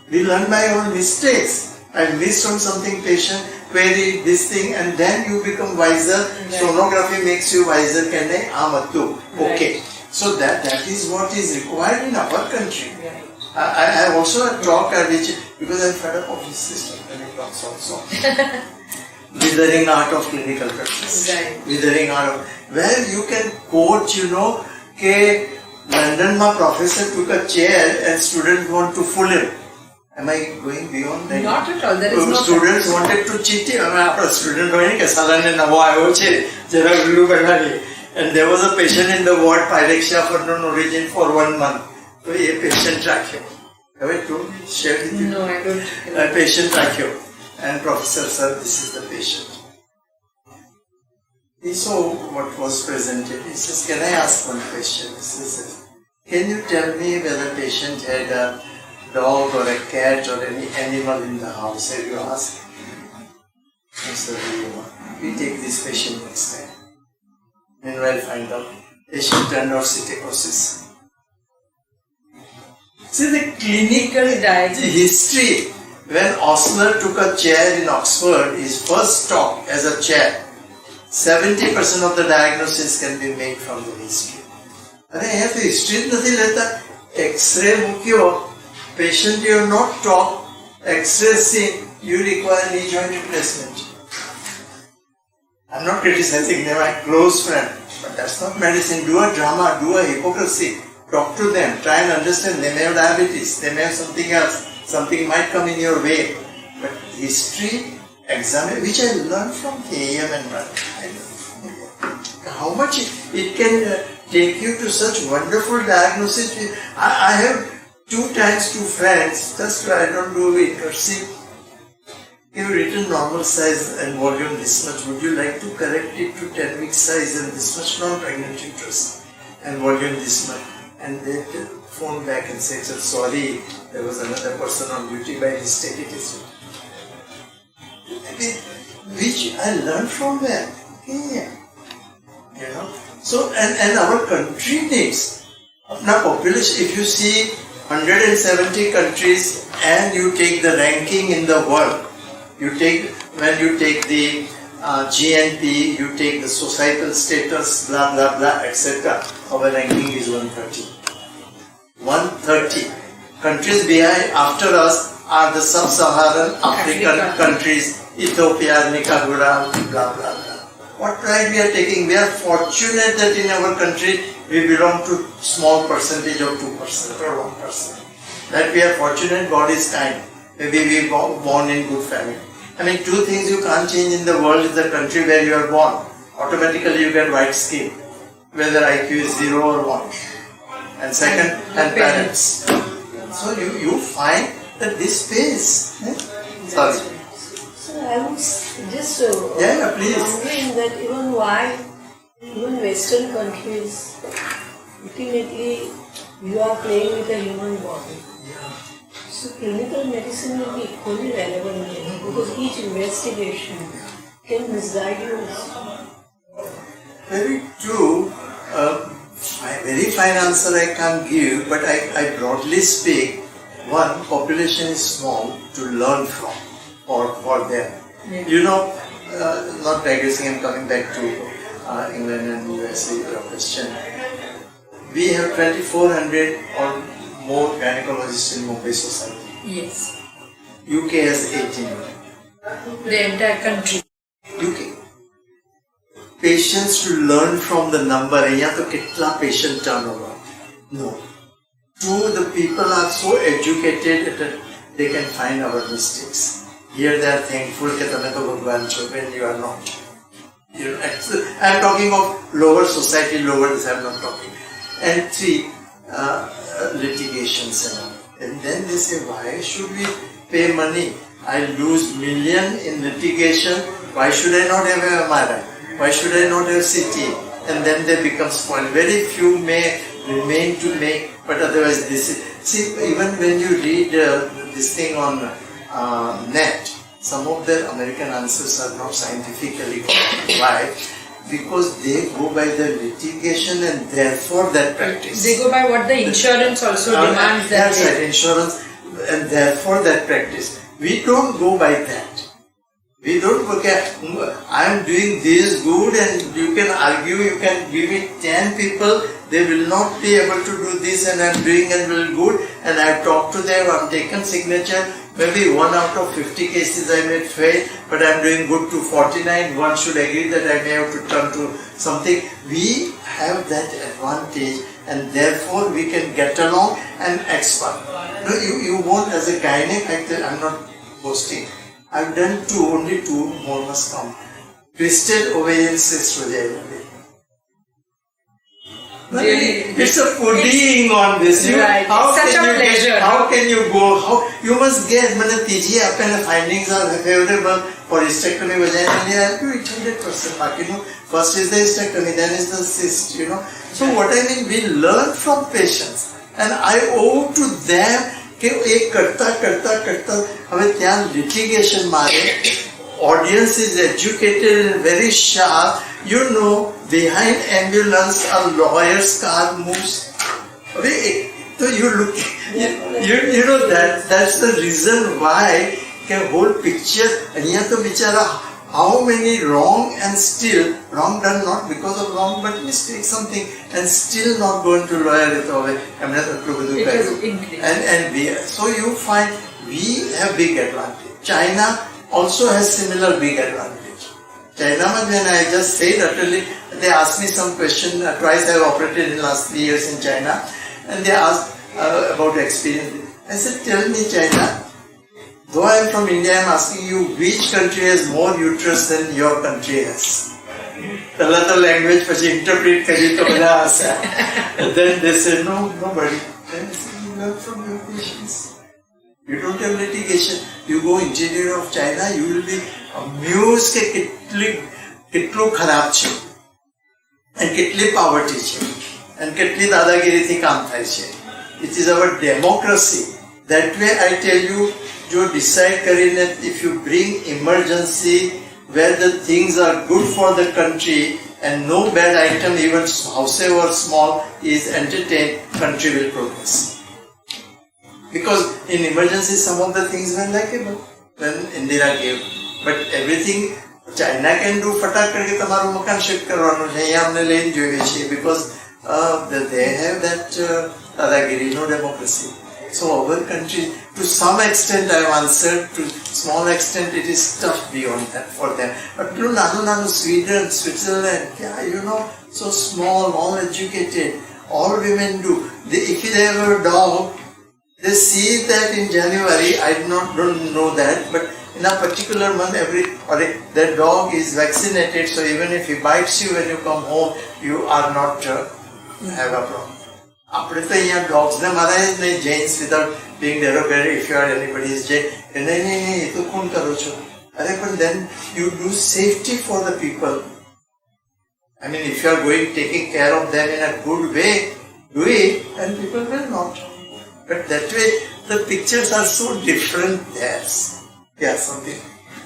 We learn by our mistakes. I missed on something, patient query this thing, and then you become wiser. Right. Sonography makes you wiser. Okay. So that is what is required in our country. Right. I have also a talk because I'm fed up of this system. Talks also. Withering art of clinical practice. Right. Withering art of, where you can quote, London ma professor took a chair and students want to fool him. Am I going beyond that? Not at all. There is no students wanted to cheat him. Student and there was a patient in the ward, pyrexia for non origin for 1 month. So a patient tracheo. Have I told you? Shared with you? No, I don't. A patient tracheo. And professor, sir, this is the patient. He saw what was presented. He says, can I ask one question? He says, can you tell me whether the patient had a dog or a cat or any animal in the house? Have you asked? I said, we take this patient next time. Meanwhile, find out patient turned out psittacosis. See the clinical history. When Osler took a chair in Oxford, his first talk as a chair, 70% of the diagnosis can be made from the history. And I have the history nothing leta. X-ray mukyo, patient you have not talked, X-ray seen, you require knee joint replacement. I'm not criticizing them, I'm close friend. But that's not medicine. Do a drama, do a hypocrisy. Talk to them, try and understand. They may have diabetes, they may have something else. Something might come in your way. But history, examine, which I learned from KM and how much it can take you to such wonderful diagnosis. I have 2 times 2 friends, just I don't do it. See, you've written normal size and volume this much. Would you like to correct it to 10-week size and this much non-pregnant uterus and volume this much? And they phone back and say, sorry, there was another person on duty, by mistake it is. Which I learned from them. Yeah. So, and our country needs. Now population, if you see 170 countries and you take the ranking in the world, when you take the GNP, you take the societal status, blah blah blah, etc. Our ranking is 130. 130. Countries behind after us are the sub-Saharan African countries, Ethiopia, Nicaragua, blah blah blah. What pride we are taking? We are fortunate that in our country we belong to small percentage of 2% or 1%. That we are fortunate, God is kind. Maybe we born in good family. I mean, two things you can't change in the world is the country where you are born. Automatically you get white skin, whether IQ is 0 or 1. And second, and parents. So you find that this pays. Sorry. So I was just please. wondering that even Western countries, ultimately you are playing with a human body. So clinical medicine will be equally relevant here because each investigation can misguide you. Very true. A very fine answer I can't give, but I broadly speak. One, population is small to learn from for them. Yeah. You know, not digressing, I'm coming back to England and USA, your question. We have 2,400 or more gynecologists in Mumbai society. Yes. UK has 18. The entire country. UK. Patients to learn from the number. यहाँ तो कितना patient turnover? No. Two, the people are so educated that they can find our mistakes. Here they are thankful that तमें तो भगवान छो when you are not. You know, I am talking of lower society, lower this I am not talking. And three, litigations and all. And then they say, why should we pay money? I lose million in litigation. Why should I not have a MRI? Why should I not have CT? And then they become spoiled. Very few may remain to make, but otherwise this is... See, even when you read this thing on net, some of the American answers are not scientifically correct. Why? Because they go by the litigation and therefore that practice. They go by what the insurance also demands. That's right, insurance and therefore that practice. We don't go by that. We don't go, okay, I am doing this good and you can argue, you can give me 10 people, they will not be able to do this and I am doing and will good and I have talked to them, I have taken signature, maybe 1 out of 50 cases I may fail, but I am doing good to 49, one should agree that I may have to turn to something. We have that advantage and therefore we can get along and expert. No, you won't as a gynec, I am not boasting. I've done only two, more must come. Twisted ovarian cyst vagina. Really? It's a pudding on this. Right. How Such can a you pleasure. Get, how can you go? How you must get. The findings are favorable for hysterectomy vagina. You 800%. First is the hysterectomy, then is the cyst. So what I mean, we learn from patients, and I owe to them. कि एक करता हमें ત્યાં litigation मारे, audience is educated and very sharp. You know, behind ambulance a lawyer's car moves. So you look, you know that's the reason why the whole picture. And यहाँ तो बेचारा how many wrong and still wrong done not because of wrong but mistake something and still not going to lawyer it over. And we, so you find we have big advantage. China also has similar big advantage. China, when I just said utterly, they asked me some question. Twice I have operated in the last 3 years in China, and they asked about experience. I said, tell me China. Though I am from India, I am asking you which country has more uterus than your country has. The language which interpret kari to bada asa. And then they say, no, nobody. Then I say, you learn from your patients. You don't have litigation. You go interior of China, you will be amused ke kitlu kharab che. And kitli poverty che. And kitli dadagiri thi kaam thai che. It is our democracy. That way I tell you, जो decide करें if you bring emergency where the things are good for the country and no bad item even however small is entertained, country will progress. Because in emergency some of the things were likable when Indira gave, but everything China can do फटाक करके तुम्हारा मकान shift करवाना चाहिए हमने लेन जोड़े चाहिए because they have that दादागिरी, no democracy. So our country, to some extent I have answered, to small extent it is tough beyond that for them. But nanu Sweden, Switzerland, so small, all educated, all women do. If they have a dog, They see that in January, don't know that, but in a particular month, the dog is vaccinated, so even if he bites you when you come home, you are not have a problem. આપણે તો અહીંયા ડોગ્સને મારાય જ નહીં, gents without being derogatory, if you are anybody is જેન, નહીં એ તો કોણ કરો છો? અરે પણ then you do safety for the people. I mean, if you are going taking care of them in a good way, do it, and people will not. But that way, the pictures are so different. Yes. Yeah, something.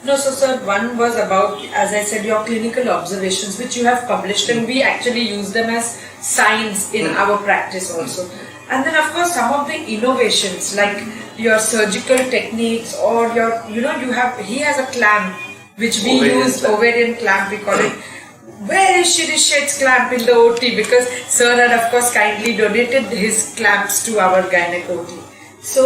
No, so sir, one was about, as I said, your clinical observations, which you have published, and we actually use them as signs in our practice also. And then, of course, some of the innovations, like your surgical techniques, or your, he has a clamp, which we use, ovarian clamp, we call it. Where is Shirish Sheth's clamp in the OT? Because sir had, of course, kindly donated his clamps to our gynec OT. So,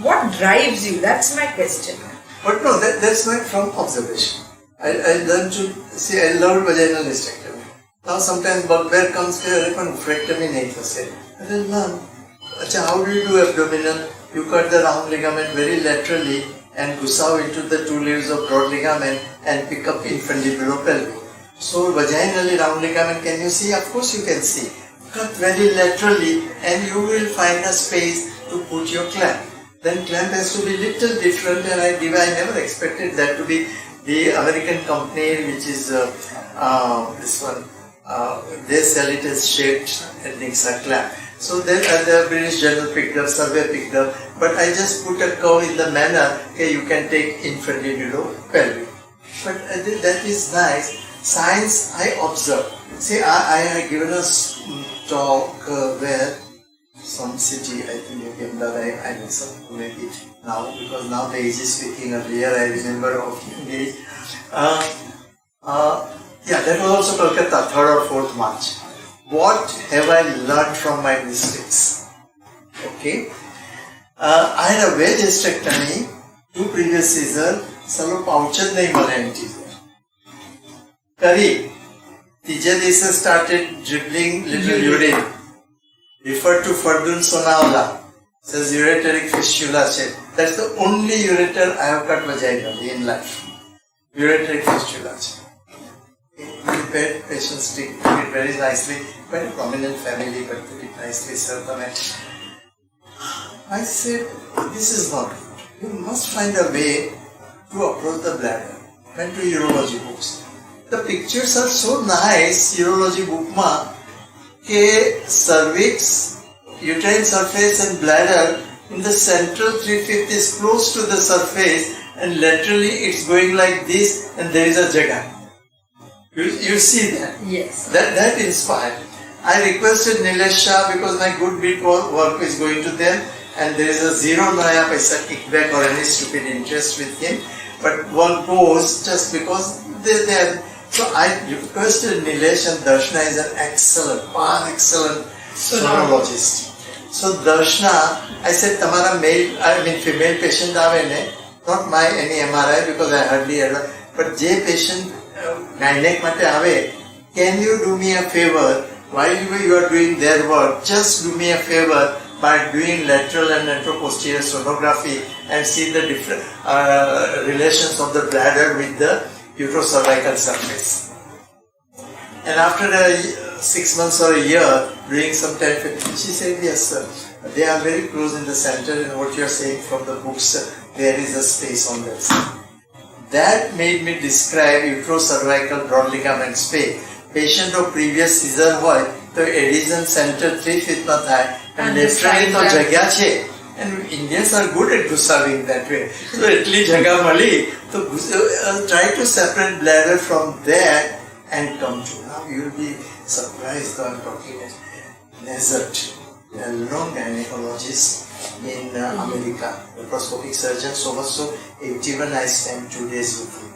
what drives you? That's my question. But no, that's not from observation. I learned to see, I learned vaginal hysterectomy. Now sometimes bugbear comes here, but hysterectomy nahi thase. I said, learn. Acha, how do you do abdominal? You cut the round ligament very laterally and gusaw into the two layers of broad ligament and pick up infundibulopelvic. So vaginally round ligament, can you see? Of course you can see. Cut very laterally and you will find a space to put your clamp. Then clamp has to be little different, and I never expected that to be the American company, which is this one. They sell it as shaped Nixa clamp. So then the British Journal picked up, survey picked up, but I just put a curve in the manner, okay, you can take infundibulopelvic. But that is nice. Science, I observe. See, I have given a talk where some city, I think you came that I mix up maybe now, because now the age is speaking. Earlier I remember of age. Yeah, that was also Kolkata, 3rd or 4th March. What have I learned from my mistakes? Okay. I had a wedge hysterectomy, 2 previous seasons, salo pouch nahi male anterior. Kari, tije દિવસે started dribbling little urine. Referred to Fardun Sonaola, says ureteric fistula. That's the only ureter I have cut vaginally in life. Ureteric fistula. Prepared patients did it very nicely, quite a prominent family, but did it nicely, sir. I said, this is not good. You must find a way to approach the bladder. Went to urology books. The pictures are so nice, urology book ma, cervix, uterine surface and bladder in the central 3/5 is close to the surface, and laterally it's going like this, and there is a jaga. You see that? Yes. That inspired. I requested Nilesh Shah, because my good bit work is going to them, and there is a zero naya paisa kickback or any stupid interest with him, but one goes just because they are. So I requested Nilesh, and Darshana is an excellent sonologist. So Darshana, I said, Tamara female patient aave ne, not my any MRI, because I hardly ever, but J patient gynec mate aave, can you do me a favor, while you are doing their work, just do me a favor by doing lateral and anteroposterior sonography and see the different relations of the bladder with the uterocervical surface. And after 6 months or a year, doing some time, she said, yes sir, they are very close in the center, and what you are saying from the books, there is a space on that side. That made me describe uterocervical broad ligament space. Patient of previous season hoy, to adhesion center 3/5 ma thai, and laterally to jagya che. And Indians are good at gusaving that way. So atli jaga mali, so try to separate bladder from there and come to. Now you will be surprised though I'm talking at Nazat, a known gynecologist in America, laparoscopic surgeon, so much so, even I spent 2 days with him.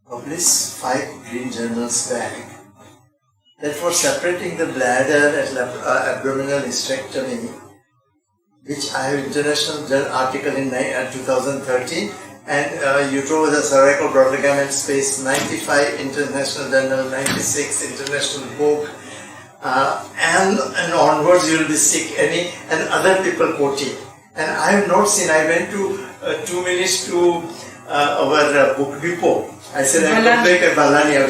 Published 5 green journals back that for separating the bladder at abdominal hysterectomy, which I have international article in 2013, and uterocervical broad ligament space 95 international journal, 96 international book, and onwards you will be sick, and other people quoting. And I have not seen, I went to 2 minutes to our book depot. I said, I come back at Balania,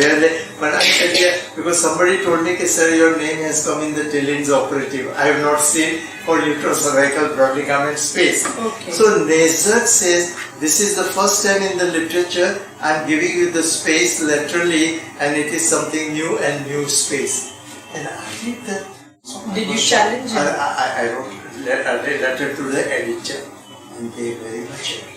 but I said, yeah, because somebody told me, sir, your name has come in the Tillins operative. I have not seen for uterocervical broad ligament space. Okay. So Nezak says, this is the first time in the literature I am giving you the space laterally, and it is something new and new space. And I did that. Did you challenge him? I wrote a letter to the editor and gave very much effort.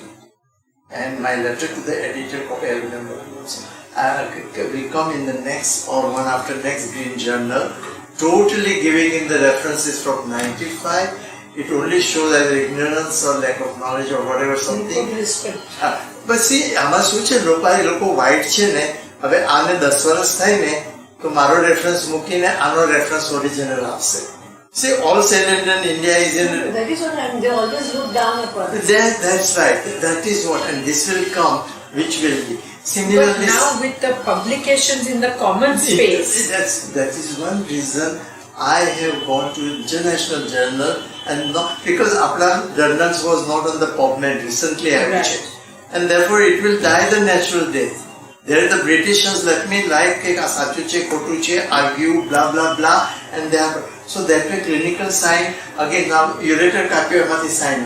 And my letter to the editor, copy I remember, will come in the next or one after next Green Journal, totally giving in the references from 95. It only shows either ignorance or lack of knowledge or whatever something. But see, આમાં શું છે લોકો white છે ને હવે આને 10 વર્ષ થાય ને તો મારો રેફરન્સ મૂકીને આનો રેફરન્સ ઓરિજિનલ આવશે. See, all Southern India is in. That is what they always look down upon. That's right. That is what, and this will come, which will be. Similarly, but now with the publications in the common space. That is one reason I have gone to international journal and not because Apna journals was not on the PubMed recently I have checked, and therefore it will die the natural death. There the Britishers let me like sachuche kotuche argue blah blah blah, and they have so that way clinical sign again now ureter capio emati sign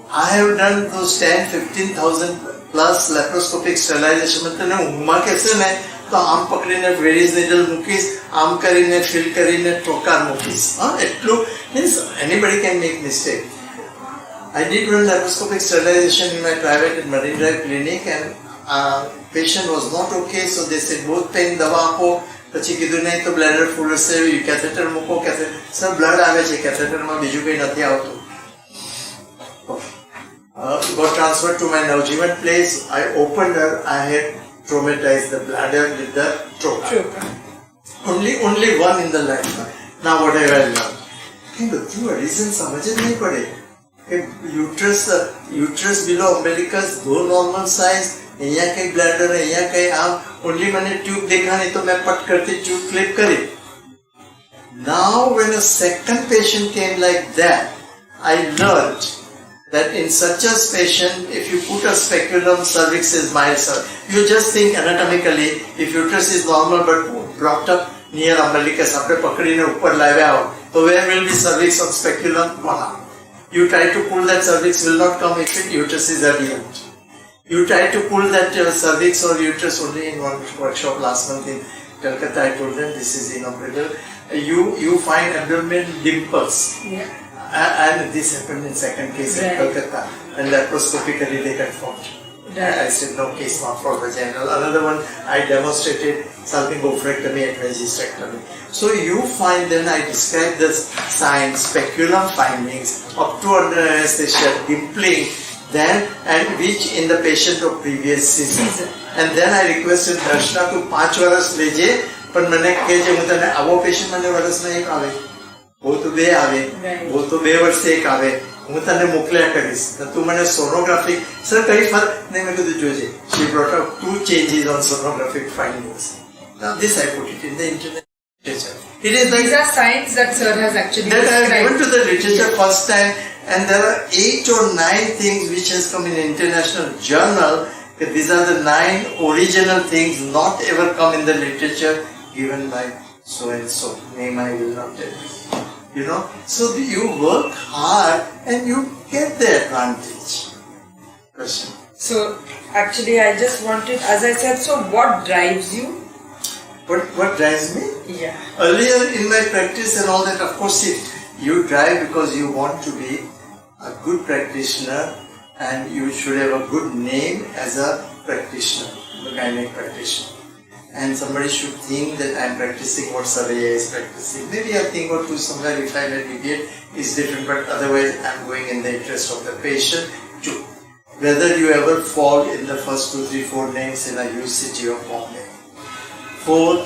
I have done those 10-15,000 plus laparoscopic sterilization मतलब ने उम्मा कैसे ने तो आम पकड़ीने Vries needle मुकीस आम करीने fill करीने टोकार मुकीस એટલું means anybody can make mistake. I did one laparoscopic sterilization in my private at Marine Drive clinic, and patient was not okay, so they said both pain दवा आपको પછી કીધું નહીં તો બ્લેડર ફૂલ હશે કેથેટર મૂકો કેથેટર સર બ્લડ આવે છે કેથેટરમાં બીજું કંઈ નથી આવતું. Got transferred to my Navjeevan place. I opened her. I had traumatized the bladder with the trocar. Only one in the life. Now what have I learned? બધું reason સમજ જ નહીં પડે કે uterus below umbilicus दो normal size, અહીંયા કઈ bladder અહીંયા કઈ આમ only મને ટ્યુબ દેખાણી તો मैं पट करती ट्यूब क्लिप करी. Now when a second patient came like that, I learned that in such a patient, if you put a speculum, cervix is mild, you just think anatomically, if uterus is normal but brought up near umbilicus, after pakadine upar lavya out, so where will be cervix on speculum? You try to pull that cervix, will not come if it uterus is adherent. You try to pull that cervix or uterus only in one workshop last month in Calcutta. I told them this is inoperable. You find abdomen dimples. Yeah. And this happened in second case in Calcutta, and laparoscopically they confirmed. I said no case not for vaginal. Another one I demonstrated salpingo-oophorectomy at vaginectomy. So you find, then I described the signs, speculum findings, up to under anesthesia, dimpling, then and which in the patient of previous season. And then I requested Darshana to 5 વર્ષ લેજે પણ મને કહેજે હું તને આવો patient મને વર્ષમાં એક આવે वो तो 2 આવે वो तो 2 વર્ષે એક આવે હું તને મોકલ્યા કરીશ તું મને સોનોગ્રાફી સર કઈ ફરક નહીં મેં કીધું જોજે. She brought up 2 changes on sonographic findings. Now this I put it in the internet literature. It is like these are signs that sir has actually that I have described. given to the literature first time, and there are 8 or 9 things which has come in international journal. That these are the 9 original things not ever come in the literature given by so and so. Name I will not tell you. You know, so you work hard and you get the advantage. Question. So actually I just wanted, as I said, so what drives you? What drives me? Yeah. Earlier in my practice and all that, of course, you drive because you want to be a good practitioner and you should have a good name as a practitioner, a gynec practitioner. And somebody should think that I am practicing what Saraya is practicing. Maybe a thing or two somewhere if I deviate is different, but otherwise I am going in the interest of the patient too. Whether you ever fall in the first 2, 3, 4 names in a huge city of Bombay. 4,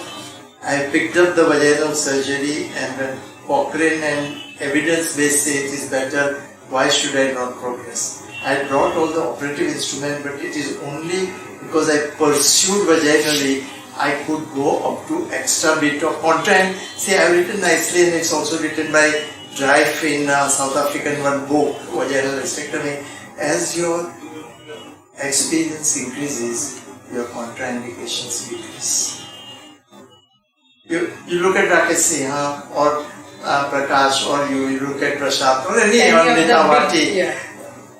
I picked up the vaginal surgery, and when Cochrane and evidence-based say it is better, why should I not progress? I brought all the operative instruments, but it is only because I pursued vaginally I could go up to extra bit of content. See, I have written nicely, and it's also written by Drive in South African one book, vaginal hysterectomy. As your experience increases, your contraindications decrease. You look at Rakesh Sinha or Prakash, or you look at Prashant or any Nitawati.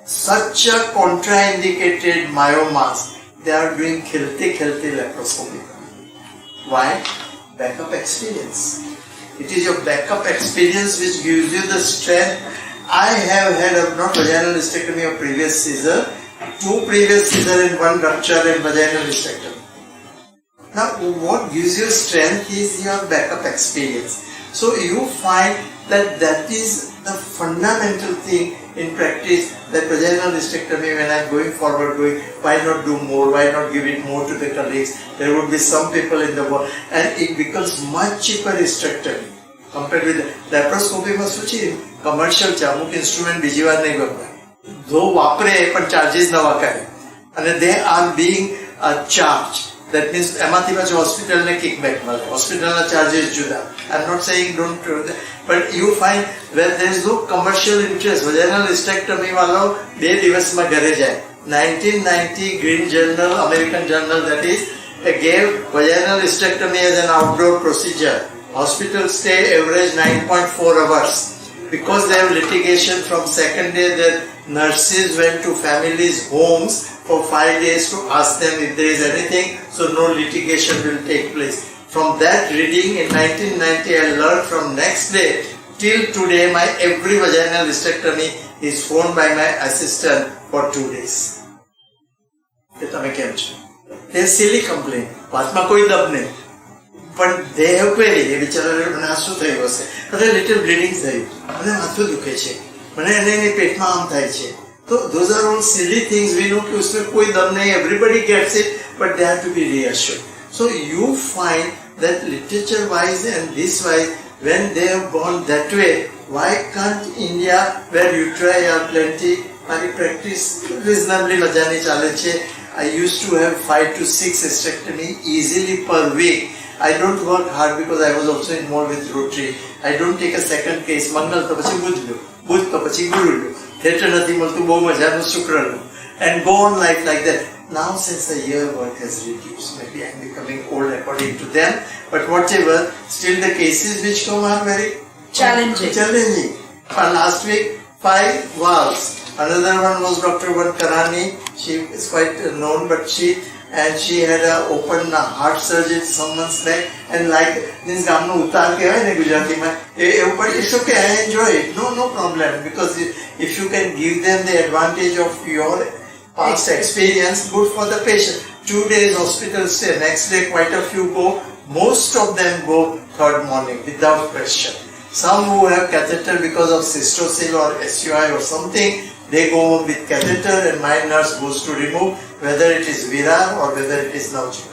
Such a contraindicated myomas, they are doing healthy laparoscopy. Why? Backup experience. It is your backup experience which gives you the strength. I have had not vaginal hysterectomy of previous scissor, 2 previous scissor and 1 rupture and vaginal hysterectomy. Now, what gives you strength is your backup experience. So you find that is the fundamental thing in practice, that vaginal hysterectomy, when I am going forward, why not do more, why not give it more to the colleagues? There would be some people in the world, and it becomes much cheaper hysterectomy compared with laparoscopy. Commercial અમુક instrument બીજી વાર નહીં વપરાય, જો વાપરે પણ charges નવા કરે, અને they are being charged. That means એમાંથી પાછું હોસ્પિટલને કિકબેક મળે, હોસ્પિટલના ચાર્જીસ જુદા. I'm not saying don't do that, but you find where there is no commercial interest. Vaginal hysterectomy વાળો 2 દિવસમાં ઘરે જાય. 1990 Green Journal, American Journal, that is, they gave vaginal hysterectomy as an outdoor procedure. Hospital stay average 9.4 hours. Because they have litigation from second day, that nurses went to families' homes for 5 days to ask them if there is anything, so no litigation will take place. From that reading in 1990, I learned from next day till today, my every vaginal hysterectomy is phoned by my assistant for 2 days. They silly complaint. વાતમાં કોઈ દબ નહીં. But they have queried, એ બિચારા મને શું થયું હશે, મને little bleeding થયું, મને માથું દુખે છે, મને એને પેટમાં આમ થાય છે. So those are all silly things. We know कि उसमें कोई दम नहीं, everybody gets it, but they have to be reassured. So you find that literature wise and this wise, when they have gone that way, why can't India, where uteri are plenty, my practice reasonably મજાની ચાલે છે. I used to have 5 to 6 hysterectomy easily per week. I don't work hard because I was also involved with Rotary. I don't take a second case. Mangal to pachi budh law, budh to pachi guru law, theatre નથી મળતું બહુ મજાનું શુક્ર લો, and go on like that. Now since the year work has reduced, maybe I am becoming old according to them, but whatever, still the cases which come are very challenging. Last week 5 valves. Another one was Dr.M.V.L.Kothari. She is quite known, but she had a open heart surgery some months back, and like this ગામનો ઉતાર કહેવાય ને ગુજરાતીમાં, but it's okay, I enjoy it, no problem, because if you can give them the advantage of your past experience, good for the patient. 2 days hospital stay, next day quite a few go, most of them go third morning without question. Some who have catheter because of cystocele or SUI or something, they go home with catheter, and my nurse goes to remove, whether it is viral or whether it is naugeal.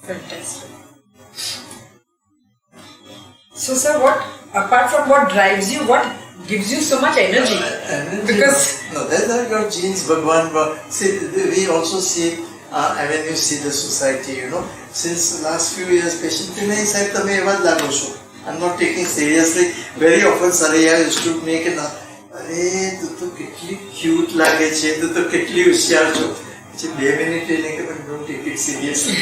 Fantastic. So sir, apart from what drives you, what gives you so much energy? Because no, those are your genes, Bhagwan. See, we also see, when you see the society, since the last few years, patient nahi sahib તમે એવા જ લાગો છો. I'm not taking seriously. Very often Saraya used to make an અરે તું તો કેટલી cute લાગે છે, તું તો કેટલી હોશિયાર છો. 2 minutes એને કે પણ don't take it seriously.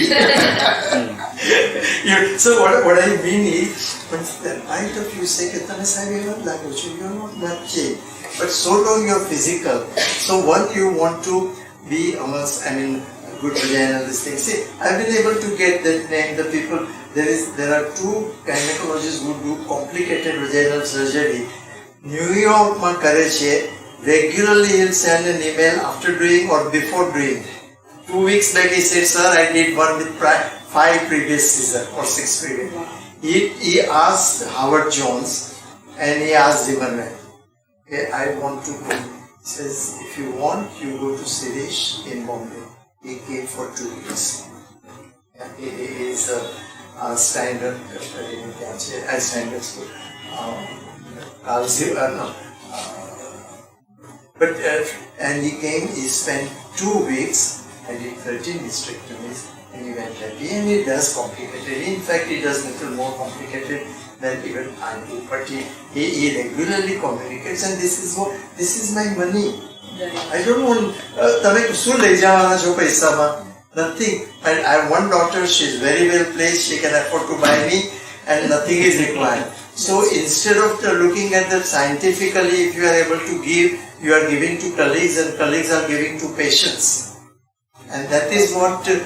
So what I mean is, when the point of view say કે તમે સાહેબ એવા જ લાગો છો, you are not much changed, but so long you are physical. So what you want to be amongst, good vaginal this thing. See, I've been able to get that name. The people, there are 2 gynecologists who do complicated vaginal surgery. New York ma kare che. Regularly he'll send an email after doing or before doing. 2 weeks back he said, sir, I did one with 5 previous scissor or 6 previous. He asked Howard Jones and he asked Zimmerman, okay, I want to go. He says, if you want, you go to Shirish in Bombay. He came for 2 weeks. He is a standard school. And he came, he spent 2 weeks, I did 13 hysterectomies, and he went happy, and he does complicated. In fact, he does little more complicated than even I do. But he regularly communicates, and this is my money. I don't want. Nothing. And I have one daughter. She is very well placed. She can afford to buy me, and nothing is required. So instead of looking at that scientifically, if you are able to give, you are giving to colleagues, and colleagues are giving to patients. And that is what the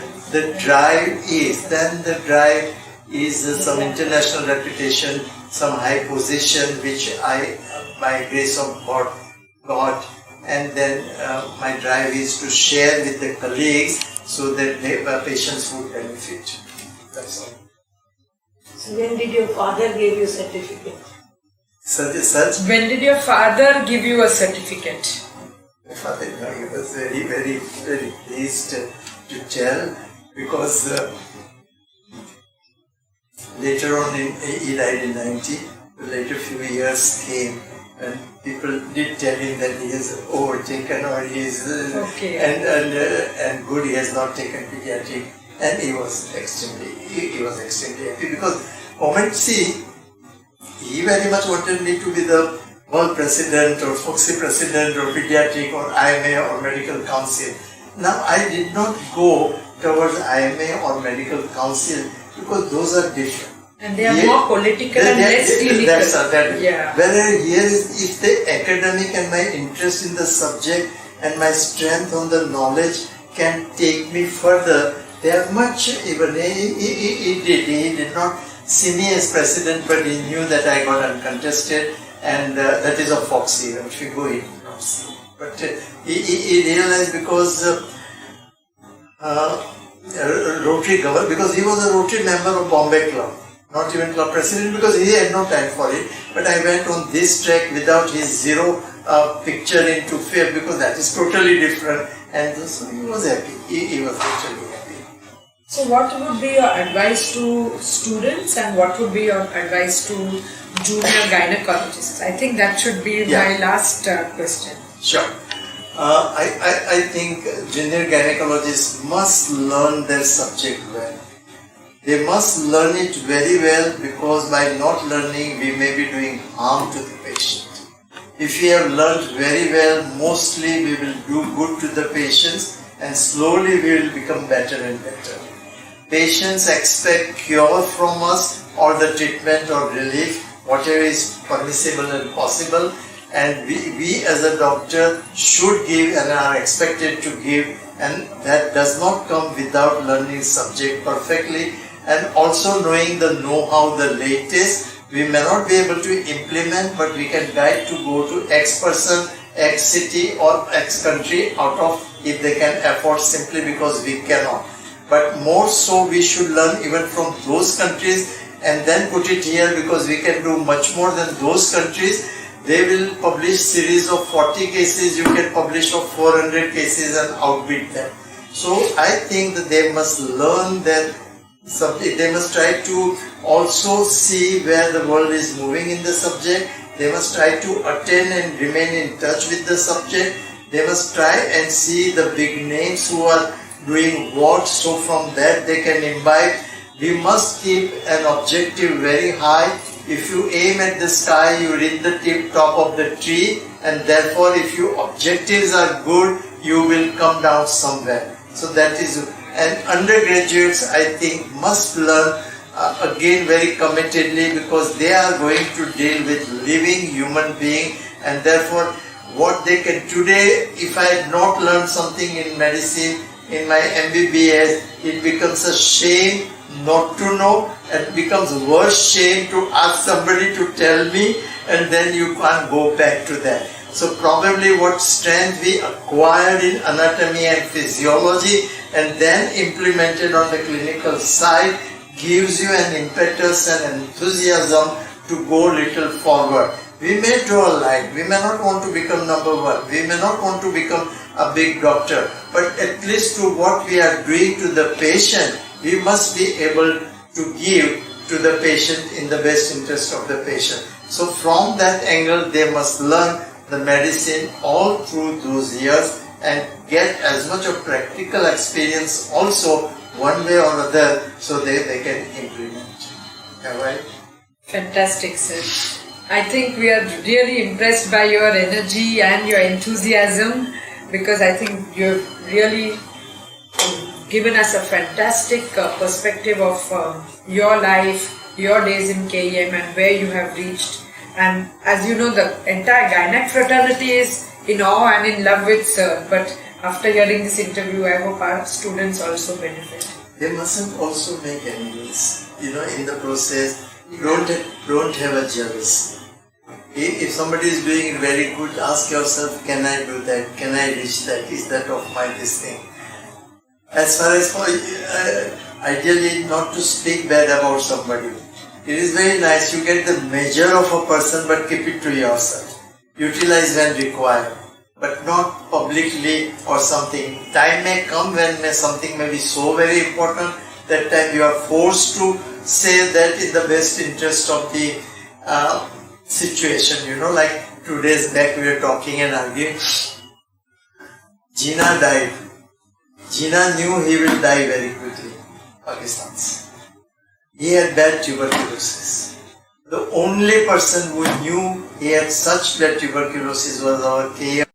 drive is. Then the drive is some international reputation, some high position which I, by grace of God, got. And then my drive is to share with the colleagues so that the patients would benefit. That's all. So when did your father give you certificate? Such? When did your father give you a certificate? My father, he was very, very, very pleased to tell, because later on he died in 90. The later few years came and people did tell him that he has overtaken, or he is and good he has not taken pediatric, and he was extremely happy, because he very much wanted me to be the world president or FOXI president or pediatric or IMA or medical council. Now I did not go towards IMA or medical council because those are different. And they are more political and less clinical. Whereas here is, if the academic and my interest in the subject and my strength on the knowledge can take me further, they are much, even he did not see me as president, but he knew that I got uncontested, and that is a FOXI, if you go in. But he realized, because Rotary governor, because he was a Rotary member of Bombay Club, not even club president, because he had no time for it. But I went on this track without his zero picture into fear, because that is totally different. And so he was happy. He was actually happy. So what would be your advice to students, and what would be your advice to junior gynecologists? I think that should be my last question. Sure. I think junior gynecologists must learn their subject well. They must learn it very well, because by not learning we may be doing harm to the patient. If we have learned very well, mostly we will do good to the patients, and slowly we will become better and better. Patients expect cure from us, or the treatment or relief, whatever is permissible and possible, and we as a doctor should give and are expected to give, and that does not come without learning subject perfectly and also knowing the know-how, the latest. We may not be able to implement, but we can guide to go to X person, X city or X country out of, if they can afford, simply because we cannot. But more so we should learn even from those countries and then put it here, because we can do much more than those countries. They will publish series of 40 cases, you can publish of 400 cases and outbid them. So I think that they must learn that subject. They must try to also see where the world is moving in the subject. They must try to attend and remain in touch with the subject. They must try and see the big names who are doing what, so from that they can imbibe. We must keep an objective very high. If you aim at the sky, you reach the top of the tree, and therefore if your objectives are good, you will come down somewhere. So that is, and undergraduates I think must learn again very committedly, because they are going to deal with living human being, and therefore what they can today, if I had not learned something in medicine, in my MBBS, it becomes a shame not to know, and becomes worse shame to ask somebody to tell me, and then you can't go back to that. So probably what strength we acquired in anatomy and physiology and then implemented on the clinical side gives you an impetus and enthusiasm to go little forward. We may draw a line, we may not want to become number one, we may not want to become a big doctor, but at least to what we are doing to the patient, we must be able to give to the patient in the best interest of the patient. So from that angle, they must learn the medicine all through those years and get as much of practical experience also one way or other so they can implement. Alright? Fantastic, sir. I think we are really impressed by your energy and your enthusiasm, because I think you've really given us a fantastic perspective of your life, your days in KEM and where you have reached. And as you know, the entire Gynac fraternity is in awe and in love with sir. But after hearing this interview, I hope our students also benefit. They mustn't also make enemies. In the process, don't have a jealousy. If somebody is doing it very good, ask yourself, can I do that? Can I reach that? Is that of my this thing? As far as ideally not to speak bad about somebody. It is very nice, you get the measure of a person but keep it to yourself. Utilize when required, but not publicly or something. Time may come when something may be so very important, that time you are forced to say that in the best interest of the situation. Like 2 days back we were talking and arguing. Jinnah died. Jinnah knew he will die very quickly. Pakistan's. He had bad tuberculosis. The only person who knew he had such bad tuberculosis was our KM